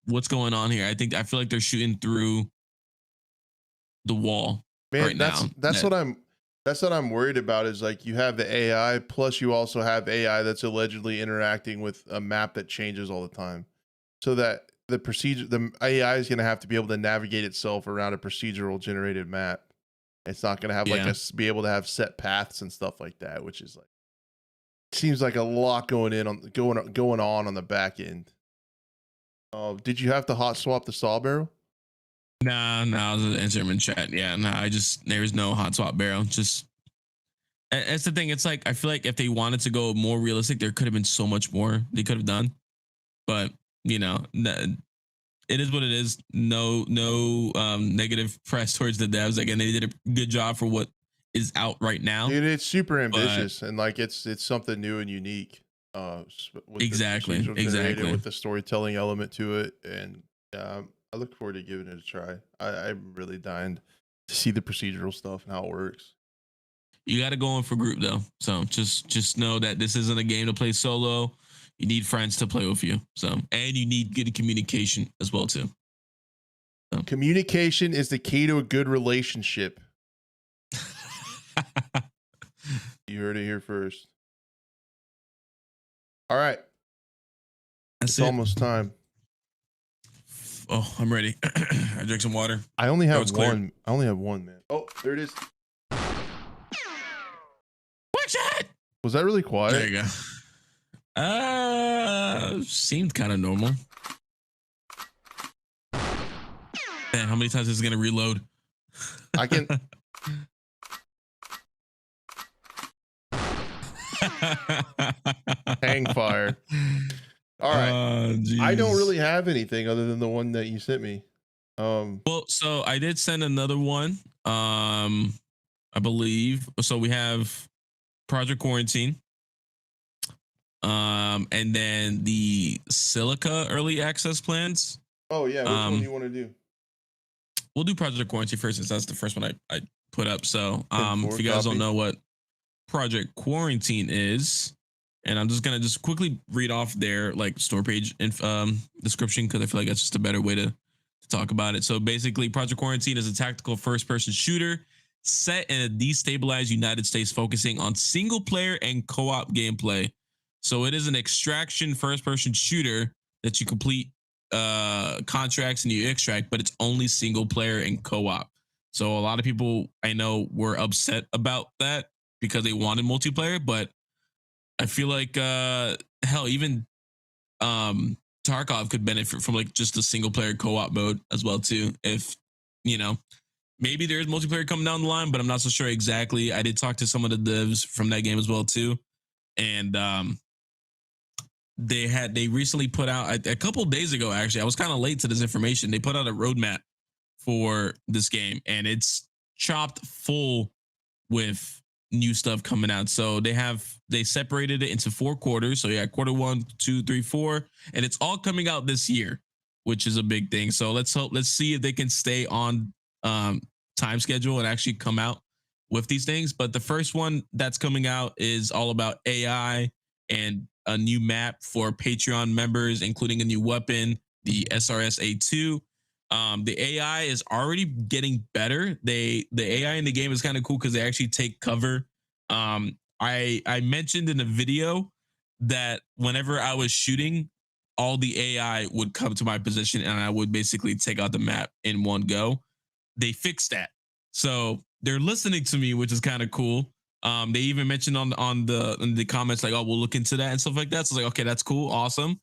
what's going on here? I feel like they're shooting through the wall. Man, right now. That's what I'm worried about, is like you have the AI, plus you also have AI that's allegedly interacting with a map that changes all the time. So that the AI is going to have to be able to navigate itself around a procedural generated map. It's not going to have be able to have set paths and stuff like that, which is like, seems like a lot going on the back end. Did you have to hot swap the saw barrel? No, I was answering in chat. Yeah, no, there's no hot swap barrel. Just, that's the thing. It's like, I feel like if they wanted to go more realistic, there could have been so much more they could have done. But it is what it is. No negative press towards the devs. Again, they did a good job for what is out right now. Dude, it's super ambitious, and like it's something new and unique. Exactly. With the storytelling element to it, and I look forward to giving it a try. I'm really dying to see the procedural stuff and how it works. You got to go in for group though, so just know that this isn't a game to play solo. You need friends to play with you. So, and you need good communication as well too. So. Communication is the key to a good relationship. You heard it here first. All right. It's almost time. Oh, I'm ready. I drink some water. I only have one. I only have one, man. Oh, there it is. What's that? Was that really quiet? There you go. Seemed kind of normal. Man, how many times is it gonna reload? I can. Hang fire. All right. I don't really have anything other than the one that you sent me. Well, so I did send another one. I believe. So we have Project Quarantine. And then the Silica early access plans. Oh yeah, which one do you want to do? We'll do Project Quarantine first, since that's the first one I put up. So if you guys don't know what Project Quarantine is, and I'm just gonna quickly read off their like store page description, because I feel like that's just a better way to talk about it. So basically, Project Quarantine is a tactical first-person shooter set in a destabilized United States, focusing on single player and co-op gameplay. So it is an extraction first-person shooter that you complete contracts and you extract, but it's only single player and co-op. So a lot of people I know were upset about that because they wanted multiplayer, but I feel like hell, even Tarkov could benefit from like just a single player co-op mode as well too. If maybe there's multiplayer coming down the line, but I'm not so sure exactly. I did talk to some of the devs from that game as well too, and they recently put out a couple of days ago. Actually, I was kind of late to this information. They put out a roadmap for this game, and it's chopped full with new stuff coming out. So they separated it into 4 quarters. So yeah, quarter 1, 2, 3, 4, and it's all coming out this year, which is a big thing. So let's see if they can stay on time schedule and actually come out with these things. But the first one that's coming out is all about AI and a new map for Patreon members, including a new weapon, the SRS-A2. The AI is already getting better. The AI in the game is kind of cool because they actually take cover. I mentioned in a video that whenever I was shooting, all the AI would come to my position and I would basically take out the map in one go. They fixed that, so they're listening to me, which is kind of cool. They even mentioned in the comments like, "Oh, we'll look into that" and stuff like that. So it's like, okay, that's cool, awesome.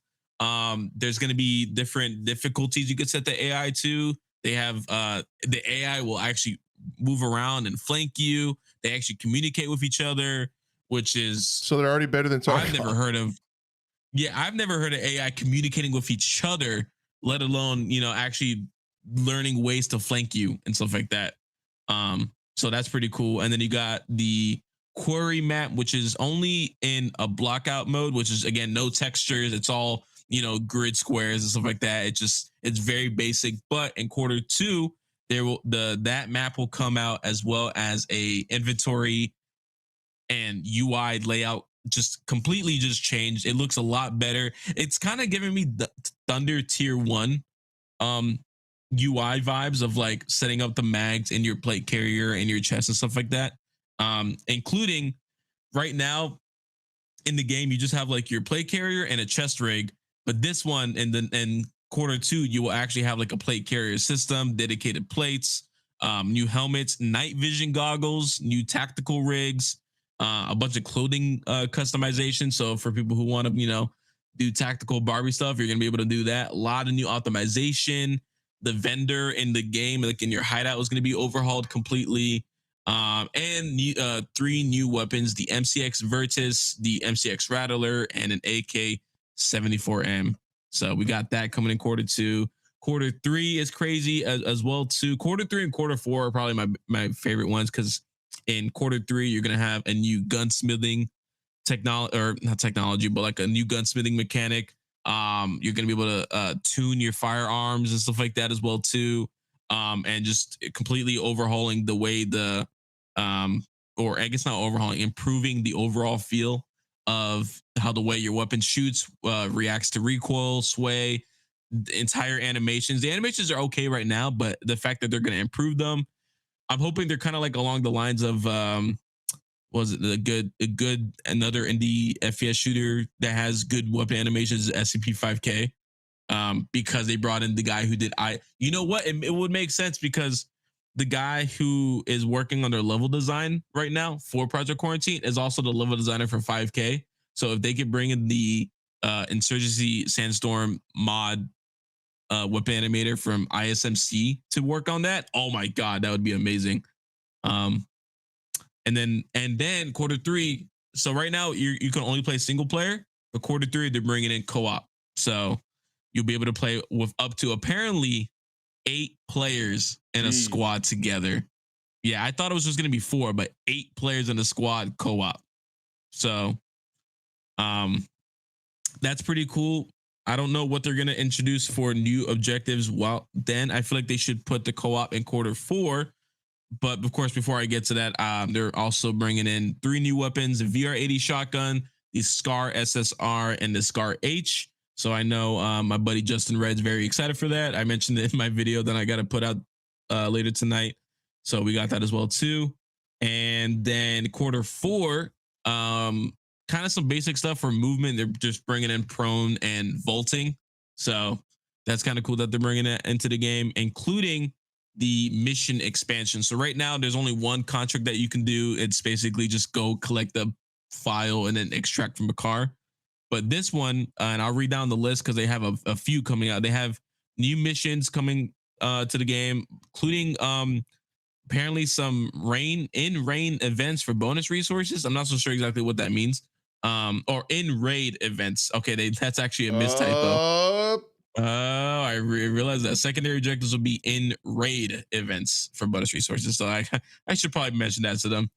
There's going to be different difficulties you could set the AI to. They have the AI will actually move around and flank you. They actually communicate with each other, which is so they're already better than Tarkov. I've never heard of. Yeah, I've never heard of AI communicating with each other, let alone actually learning ways to flank you and stuff like that. So that's pretty cool. And then you got the quarry map, which is only in a blockout mode, which is again no textures. It's all grid squares and stuff like that. It's very basic. But in quarter 2, that map will come out as well as a inventory and UI layout just completely changed. It looks a lot better. It's kind of giving me the Thunder Tier 1 UI vibes of like setting up the mags in your plate carrier and your chest and stuff like that. Including right now in the game, you just have like your plate carrier and a chest rig. But this one in quarter 2, you will actually have like a plate carrier system, dedicated plates, new helmets, night vision goggles, new tactical rigs, a bunch of clothing customization. So for people who want to, do tactical Barbie stuff, you're going to be able to do that. A lot of new optimization. The vendor in the game, like in your hideout, is going to be overhauled completely. And 3 new weapons, the MCX Virtus, the MCX Rattler, and an AK-74M. So we got that coming in quarter 2. Quarter 3 is crazy as well too. Quarter 3 and quarter 4 are probably my favorite ones because in quarter 3 you're gonna have a new gunsmithing technology, or not technology, but like a new gunsmithing mechanic. You're gonna be able to tune your firearms and stuff like that as well too. And just completely overhauling the way or I guess not overhauling, improving the overall feel of how the way your weapon shoots, reacts to recoil, sway, the entire animations. The animations are okay right now, but the fact that they're going to improve them, I'm hoping they're kind of like along the lines of was it a good another indie FPS shooter that has good weapon animations, SCP-5K, because they brought in the guy who did you know what, it would make sense because the guy who is working on their level design right now for Project Quarantine is also the level designer for 5K. So if they could bring in the Insurgency Sandstorm mod weapon animator from ISMC to work on that, oh my god, that would be amazing. And then quarter 3. So right now you can only play single player, but quarter 3 they're bringing in co-op. So you'll be able to play with up to apparently 8 players in a squad together. Yeah, I thought it was just going to be 4, but 8 players in a squad co-op. So that's pretty cool. I don't know what they're going to introduce for new objectives. Well, then I feel like they should put the co-op in quarter 4. But of course, before I get to that, they're also bringing in 3 new weapons: a VR-80 shotgun, the SCAR SSR, and the SCAR H. So I know my buddy Justin Red's very excited for that. I mentioned it in my video that I got to put out later tonight. So we got that as well too. And then quarter 4, kind of some basic stuff for movement. They're just bringing in prone and vaulting. So that's kind of cool that they're bringing that into the game, including the mission expansion. So right now there's only one contract that you can do. It's basically just go collect the file and then extract from a car. But this one, and I'll read down the list because they have a few coming out. They have new missions coming to the game, including apparently some rain events for bonus resources. I'm not so sure exactly what that means. Or in raid events. Okay, that's actually a mistypo. Oh, I realized that secondary objectives will be in raid events for bonus resources. So I should probably mention that to them.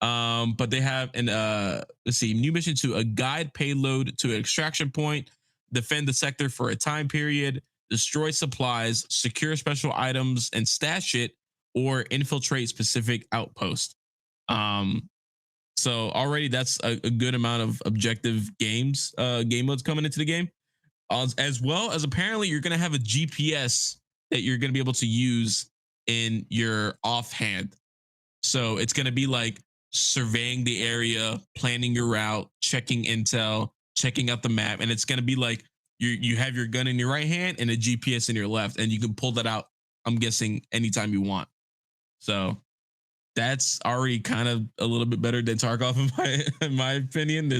But they have an let's see, new mission to a guide payload to an extraction point, defend the sector for a time period, destroy supplies, secure special items and stash it, or infiltrate specific outpost. So already that's a good amount of objective game modes coming into the game. As well as apparently you're gonna have a GPS that you're gonna be able to use in your offhand. So it's gonna be like surveying the area, planning your route, checking intel, checking out the map, and it's gonna be like you have your gun in your right hand and a GPS in your left, and you can pull that out, I'm guessing, anytime you want. So that's already kind of a little bit better than Tarkov in my opinion.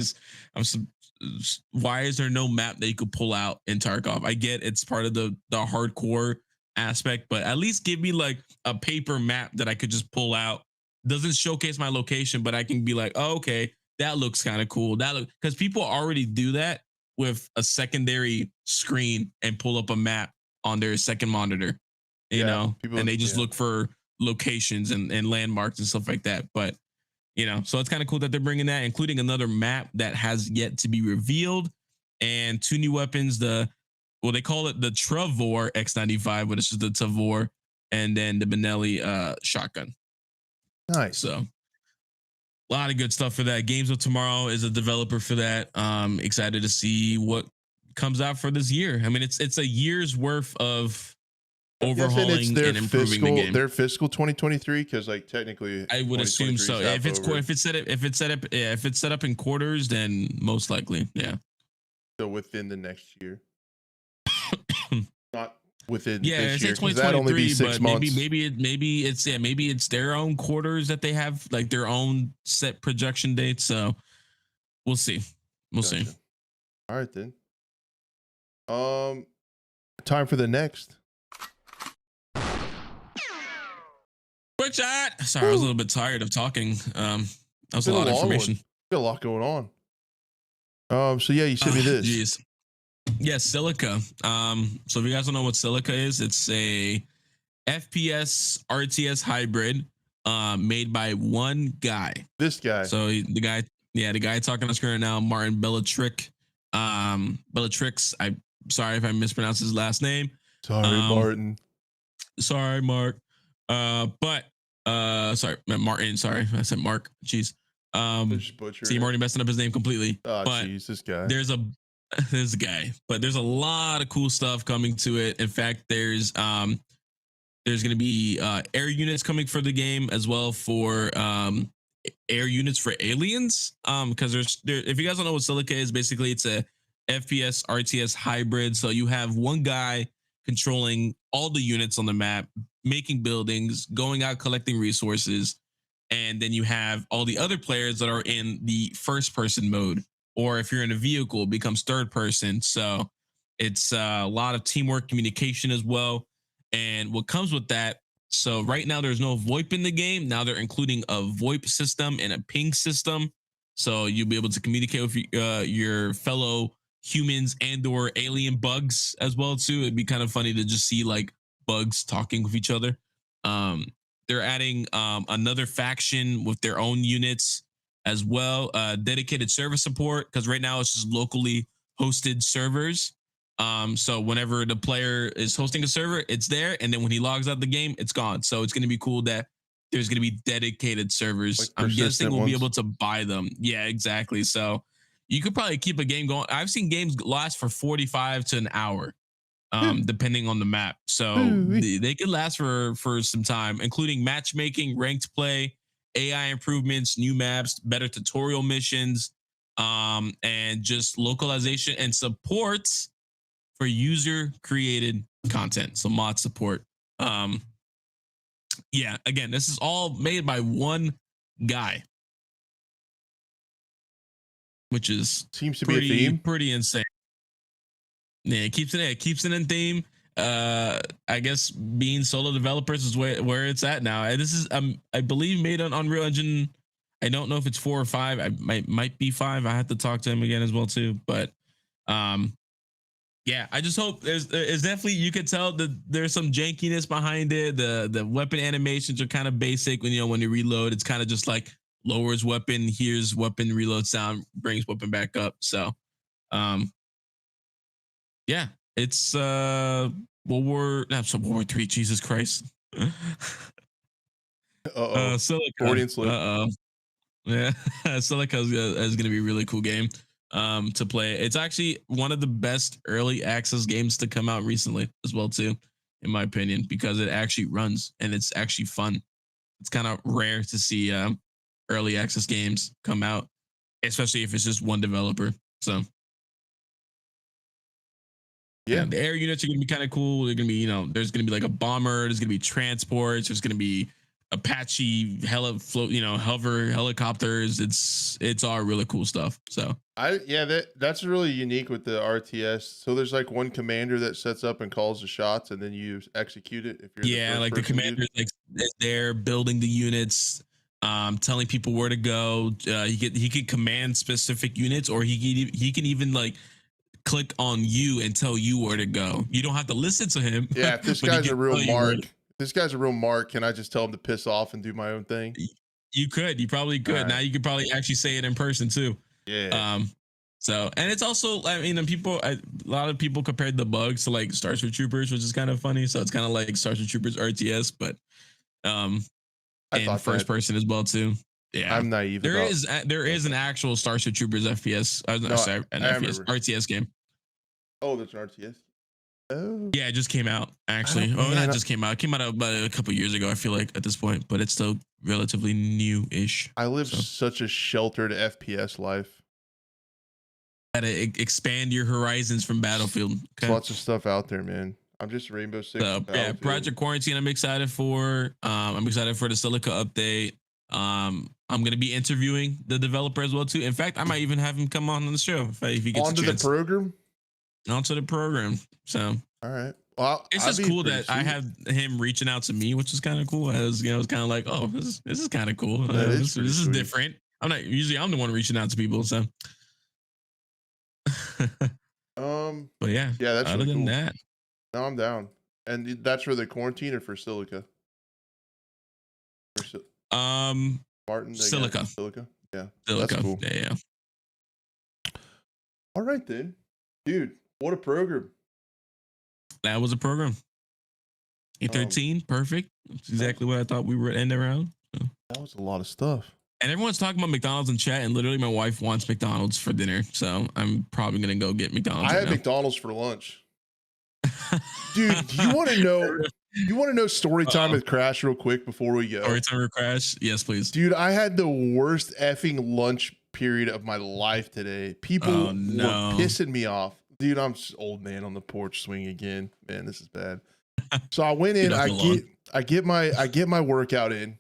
Why is there no map that you could pull out in Tarkov? I get it's part of the hardcore aspect, but at least give me like a paper map that I could just pull out. Doesn't showcase my location, but I can be like, oh, okay, that looks kind of cool. Because people already do that with a secondary screen and pull up a map on their second monitor, you know, and they just look for locations and landmarks and stuff like that. But so it's kind of cool that they're bringing that, including another map that has yet to be revealed, and 2 new weapons. They call it the Tavor X95, but it's just the Tavor, and then the Benelli shotgun. Nice. So a lot of good stuff for that. Games of Tomorrow is a developer for that. Excited to see what comes out for this year. I mean, it's a year's worth of overhauling and improving the game. Their fiscal 2023, because like technically, I would assume so. If it's set up in quarters, then most likely, yeah. So within the next year, not within this year, 2023, that'd only be 6 months. Maybe it's their own quarters that they have, like their own set projection dates. So we'll see. We'll see. All right then. Time for the next. Quick shot. Sorry, I was a little bit tired of talking. That was a lot of information. Got a lot going on. So yeah, you sent me this. Geez. Yeah, Silica. So if you guys don't know what Silica is, it's a FPS RTS hybrid made by one guy. This guy. So the guy talking on screen right now, Martin Bellatrix. I'm sorry if I mispronounced his last name. Sorry, Martin. Sorry, Mark. Sorry, Martin. Sorry, I said Mark. Jeez. See, I'm already messing up his name completely. Oh, jeez, this guy. There's a guy, but there's a lot of cool stuff coming to it. In fact, there's going to be air units coming for the game, as well for air units for aliens. Because if you guys don't know what Silica is, basically it's a FPS RTS hybrid. So you have one guy controlling all the units on the map, making buildings, going out collecting resources, and then you have all the other players that are in the first person mode, or if you're in a vehicle, it becomes third person. So it's a lot of teamwork, communication as well. And what comes with that, so right now there's no VoIP in the game. Now they're including a VoIP system and a ping system, so you'll be able to communicate with your fellow humans and or alien bugs as well too. It'd be kind of funny to just see like bugs talking with each other. They're adding another faction with their own units as well, dedicated server support, because right now it's just locally hosted servers. So whenever the player is hosting a server, it's there, and then when he logs out the game, it's gone. So it's going to be cool that there's going to be dedicated servers. Like I'm guessing we'll be able to buy them. Yeah, exactly. So you could probably keep a game going. I've seen games last for 45 to an hour, depending on the map. So they could last for some time, including matchmaking, ranked play, AI improvements, new maps, better tutorial missions, and just localization and supports for user created content. So mod support. Yeah, again, this is all made by one guy, which is seems to be a theme. Pretty insane. Yeah, it keeps it in theme. I guess being solo developers is where it's at now. And this is I believe made on Unreal Engine. I don't know if it's 4 or 5. I might be 5. I have to talk to him again as well too. But yeah, I just hope there's definitely, you could tell that there's some jankiness behind it. The weapon animations are kind of basic when you reload. It's kind of just like lowers weapon, hears weapon reload sound, brings weapon back up. So, um, yeah, it's World War III. Jesus Christ. Uh-oh. Silica. Freudian slip. Yeah, Silica is going to be a really cool game to play. It's actually one of the best early access games to come out recently as well too, in my opinion, because it actually runs and it's actually fun. It's kind of rare to see early access games come out, especially if it's just one developer. So Yeah. the air units are going to be kind of cool. They're going to be, there's going to be like a bomber. There's going to be transports. There's going to be Apache hover helicopters. It's all really cool stuff. So that's really unique with the RTS. So there's like one commander that sets up and calls the shots, and then you execute it. If you're like the commander like they're building the units, telling people where to go. He could command specific units, or he can even like click on you and tell you where to go. You don't have to listen to him. Yeah, if this guy's a real mark. This guy's a real mark. Can I just tell him to piss off and do my own thing? You probably could. Right. Now you could probably actually say it in person too. Yeah. So, and it's also, a lot of people compared the bugs to like Starship Troopers, which is kind of funny. So it's kind of like Starship Troopers RTS, but in first person as well too. Yeah, I'm naive. There is an actual Starship Troopers FPS. RTS game. Oh, that's an RTS. Oh. Yeah, it just came out actually. Not just came out. It came out about a couple years ago. I feel like at this point, but it's still relatively new-ish. I live such a sheltered FPS life. Gotta expand your horizons from Battlefield. Okay? Lots of stuff out there, man. I'm just Rainbow Six. Yeah, Project Quarantine. I'm excited for. I'm excited for the Silica update. I'm gonna be interviewing the developer as well too. In fact, I might even have him come on the show if he gets onto the program. Onto the program. So all right. Well, it's just cool that I have him reaching out to me, which is kind of cool. As it's kind of like, oh, this is kind of cool. This is different. I'm the one reaching out to people. So, but yeah, that's other really than cool. that, no, I'm down. And that's for the quarantine or for Silica? Martin, Silica. Yeah, Silica. That's cool. Yeah. All right then, dude. What a program. That was a program. 813, perfect. That's exactly what I thought we were ending around. So. That was a lot of stuff. And everyone's talking about McDonald's in chat, and literally my wife wants McDonald's for dinner, so I'm probably gonna go get McDonald's. I had McDonald's for lunch. Dude, do you want to know? You want to know story time with Crash real quick before we go? Story time with Crash? Yes, please. Dude, I had the worst effing lunch period of my life today. People were pissing me off. Dude, I'm just old man on the porch swing again. Man, this is bad. So I went in, I get my workout in,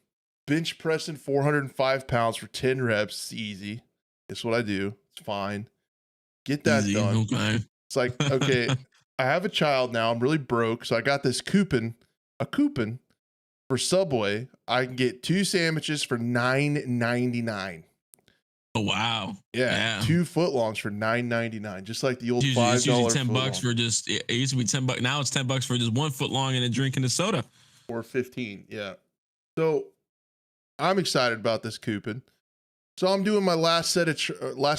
bench pressing 405 pounds for 10 reps. It's easy. It's what I do. It's fine. Get that done. Okay. It's like, okay, I have a child now. I'm really broke. So I got this coupon for Subway. I can get 2 sandwiches for $9.99. Oh wow! Yeah, 2 footlongs for $9.99, just like the old $5. It's usually $10 for just. It used to be $10. Now it's $10 for just 1 footlong and a drink and a soda. Or 15, yeah. So I'm excited about this coupon. So I'm doing my last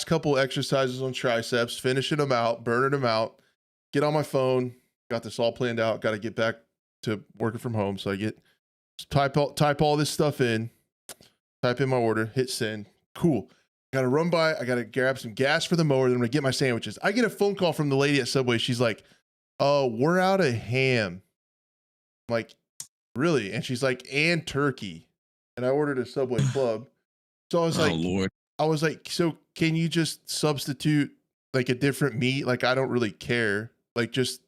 couple exercises on triceps, finishing them out, burning them out. Get on my phone. Got this all planned out. Got to get back to working from home. So I type all this stuff in, type in my order, hit send. Cool. I gotta run by, I gotta grab some gas for the mower, then I'm gonna get my sandwiches. I get a phone call from the lady at Subway. She's like, "Oh, we're out of ham." I'm like, really? And she's like, "And turkey." And I ordered a Subway club. So I was Lord. I was like, "So can you just substitute like a different meat? Like, I don't really care. Like, just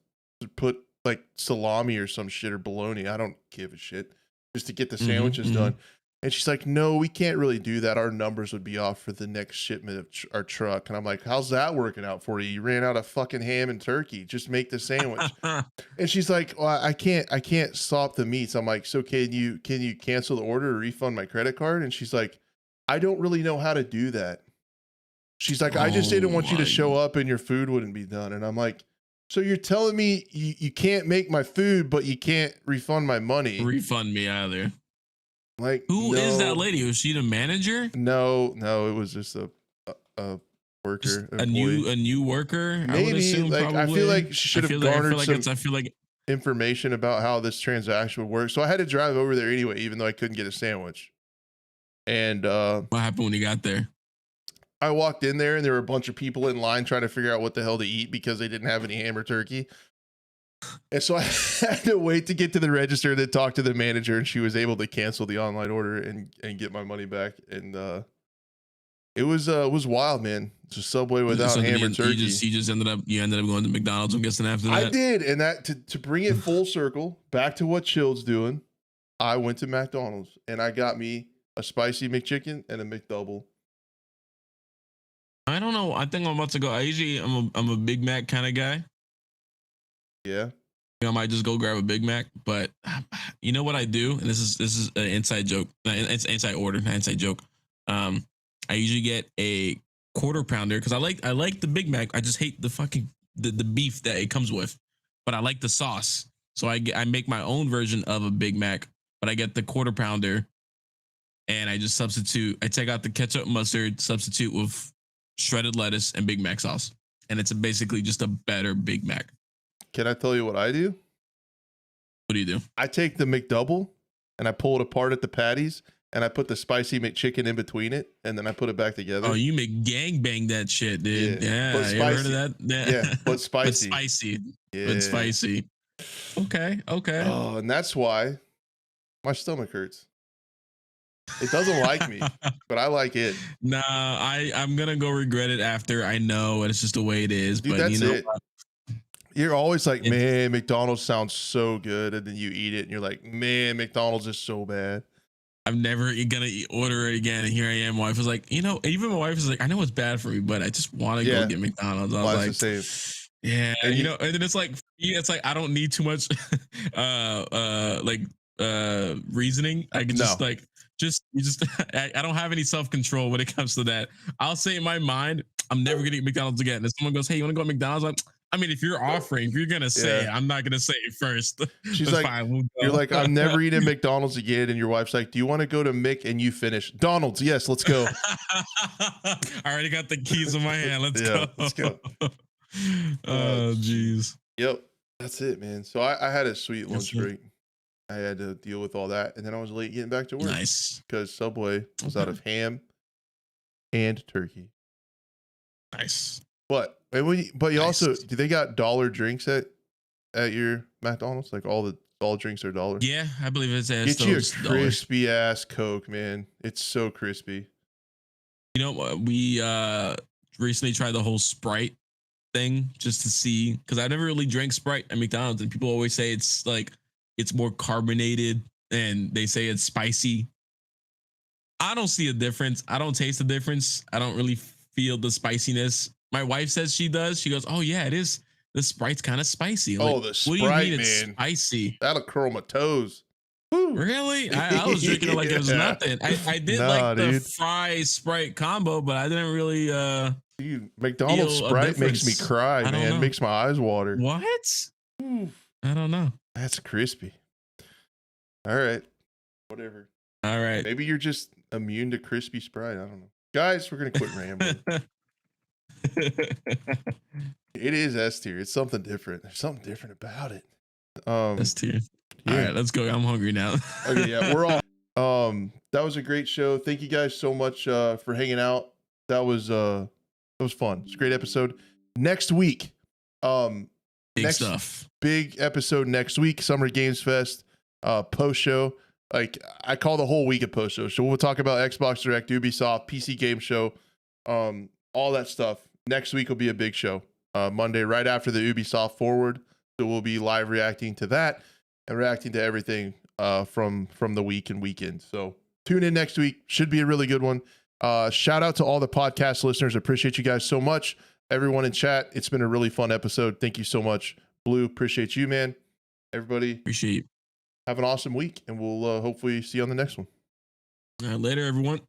put like salami or some shit or bologna. I don't give a shit. Just to get the sandwiches done." And she's like, "No, we can't really do that. Our numbers would be off for the next shipment of our truck." And I'm like, "How's that working out for you? You ran out of fucking ham and turkey. Just make the sandwich." And she's like, "Well, I can't swap the meats." I'm like, "So can you cancel the order or refund my credit card?" And she's like, "I don't really know how to do that." She's like, "I just didn't want you to show up and your food wouldn't be done." And I'm like, "So you're telling me you can't make my food, but you can't refund my money?" Refund me either. Like, Who is no, that lady? Was she the manager? no, it was just a Just worker, a employee. new worker? I would Maybe, assume like, I feel probably. like she should have garnered some I feel like information about how this transaction would work. So I had to drive over there anyway, even though I couldn't get a sandwich. And what happened when you got there? I walked in there and there were a bunch of people in line trying to figure out what the hell to eat because they didn't have any ham or turkey. And so I had to wait to get to the register to talk to the manager, and she was able to cancel the online order and get my money back. And it was wild, man. It's a Subway without So ham or you turkey. just ended up going to McDonald's, I'm guessing, after that. I did, and that to bring it full circle back to what Chill's doing, I went to McDonald's and I got me a spicy McChicken and a McDouble. I don't know. I think I'm about to go. I'm a Big Mac kind of guy. Yeah. I might just go grab a Big Mac, but you know what I do? And this is an inside joke. It's inside order, not inside joke. I usually get a quarter pounder because I like the Big Mac. I just hate the fucking the beef that it comes with, but I like the sauce. So I make my own version of a Big Mac, but I get the quarter pounder, and I just substitute. I take out the ketchup, mustard, substitute with shredded lettuce and Big Mac sauce, and it's basically just a better Big Mac. Can I tell you what I do? What do you do? I take the McDouble and I pull it apart at the patties and I put the spicy McChicken in between it and then I put it back together. Oh, you make gangbang that shit, dude. Yeah, you ever heard of that? Yeah, but spicy. But spicy. Yeah. But spicy. Okay. Oh, and that's why my stomach hurts. It doesn't like me, but I like it. Nah, I'm gonna go regret it after. I know it's just the way it is. Dude, but that's you know it. what? You're always like, man, McDonald's sounds so good, and then you eat it, and you're like, man, McDonald's is so bad. I'm never gonna order it again. And here I am. My wife was like, even my wife is like, I know it's bad for me, but I just want to go get McDonald's. I was like, the same. Yeah, and and then it's like I don't need too much reasoning. I can just I don't have any self-control when it comes to that. I'll say in my mind, I'm never gonna eat McDonald's again. If someone goes, hey, you want to go to McDonald's? Like, I mean, if you're offering, if you're gonna say it, I'm not gonna say it first. She's like, fine, you're like, I'm never eating McDonald's again. And your wife's like, do you want to go to Mick? And you finish Donald's. Yes, let's go. I already got the keys in my hand. Let's go. Let's go. Oh, jeez. Yep. That's it, man. So I had a sweet lunch break. I had to deal with all that. And then I was late getting back to work. Nice. Because Subway was out of ham and turkey. Nice. But you also, do they got dollar drinks at your McDonald's? Like all drinks are $1. Yeah, I believe it's get you a crispy ass Coke, man. It's so crispy. You know, we recently tried the whole Sprite thing just to see, because I never really drank Sprite at McDonald's, and people always say it's more carbonated and they say it's spicy. I don't see a difference. I don't taste the difference. I don't really feel the spiciness. My wife says she does. She goes, "Oh yeah, it is. The Sprite's kind of spicy." I'm the Sprite, what do you mean it's spicy? That'll curl my toes. Woo. Really? I was drinking it like it was nothing. I did the fry Sprite combo, but I didn't really. Dude, McDonald's Sprite makes me cry, man. It makes my eyes water. What? I don't know. That's crispy. All right. Whatever. All right. Maybe you're just immune to crispy Sprite. I don't know. Guys, we're gonna quit rambling. It is S tier. It's something different. There's something different about it. S tier. Yeah. All right, let's go. I'm hungry now. Okay, yeah, we're all. That was a great show. Thank you guys so much for hanging out. That was fun. It's a great episode. Next week, big stuff. Big episode next week. Summer Games Fest post show. Like, I call the whole week a post show. So we'll talk about Xbox Direct, Ubisoft, PC Game Show, all that stuff. Next week will be a big show. Monday, right after the Ubisoft Forward. So we'll be live reacting to that and reacting to everything from the week and weekend. So tune in next week. Should be a really good one. Shout out to all the podcast listeners. Appreciate you guys so much. Everyone in chat. It's been a really fun episode. Thank you so much. Blue, appreciate you, man. Everybody. Appreciate you. Have an awesome week, and we'll hopefully see you on the next one. Later, everyone.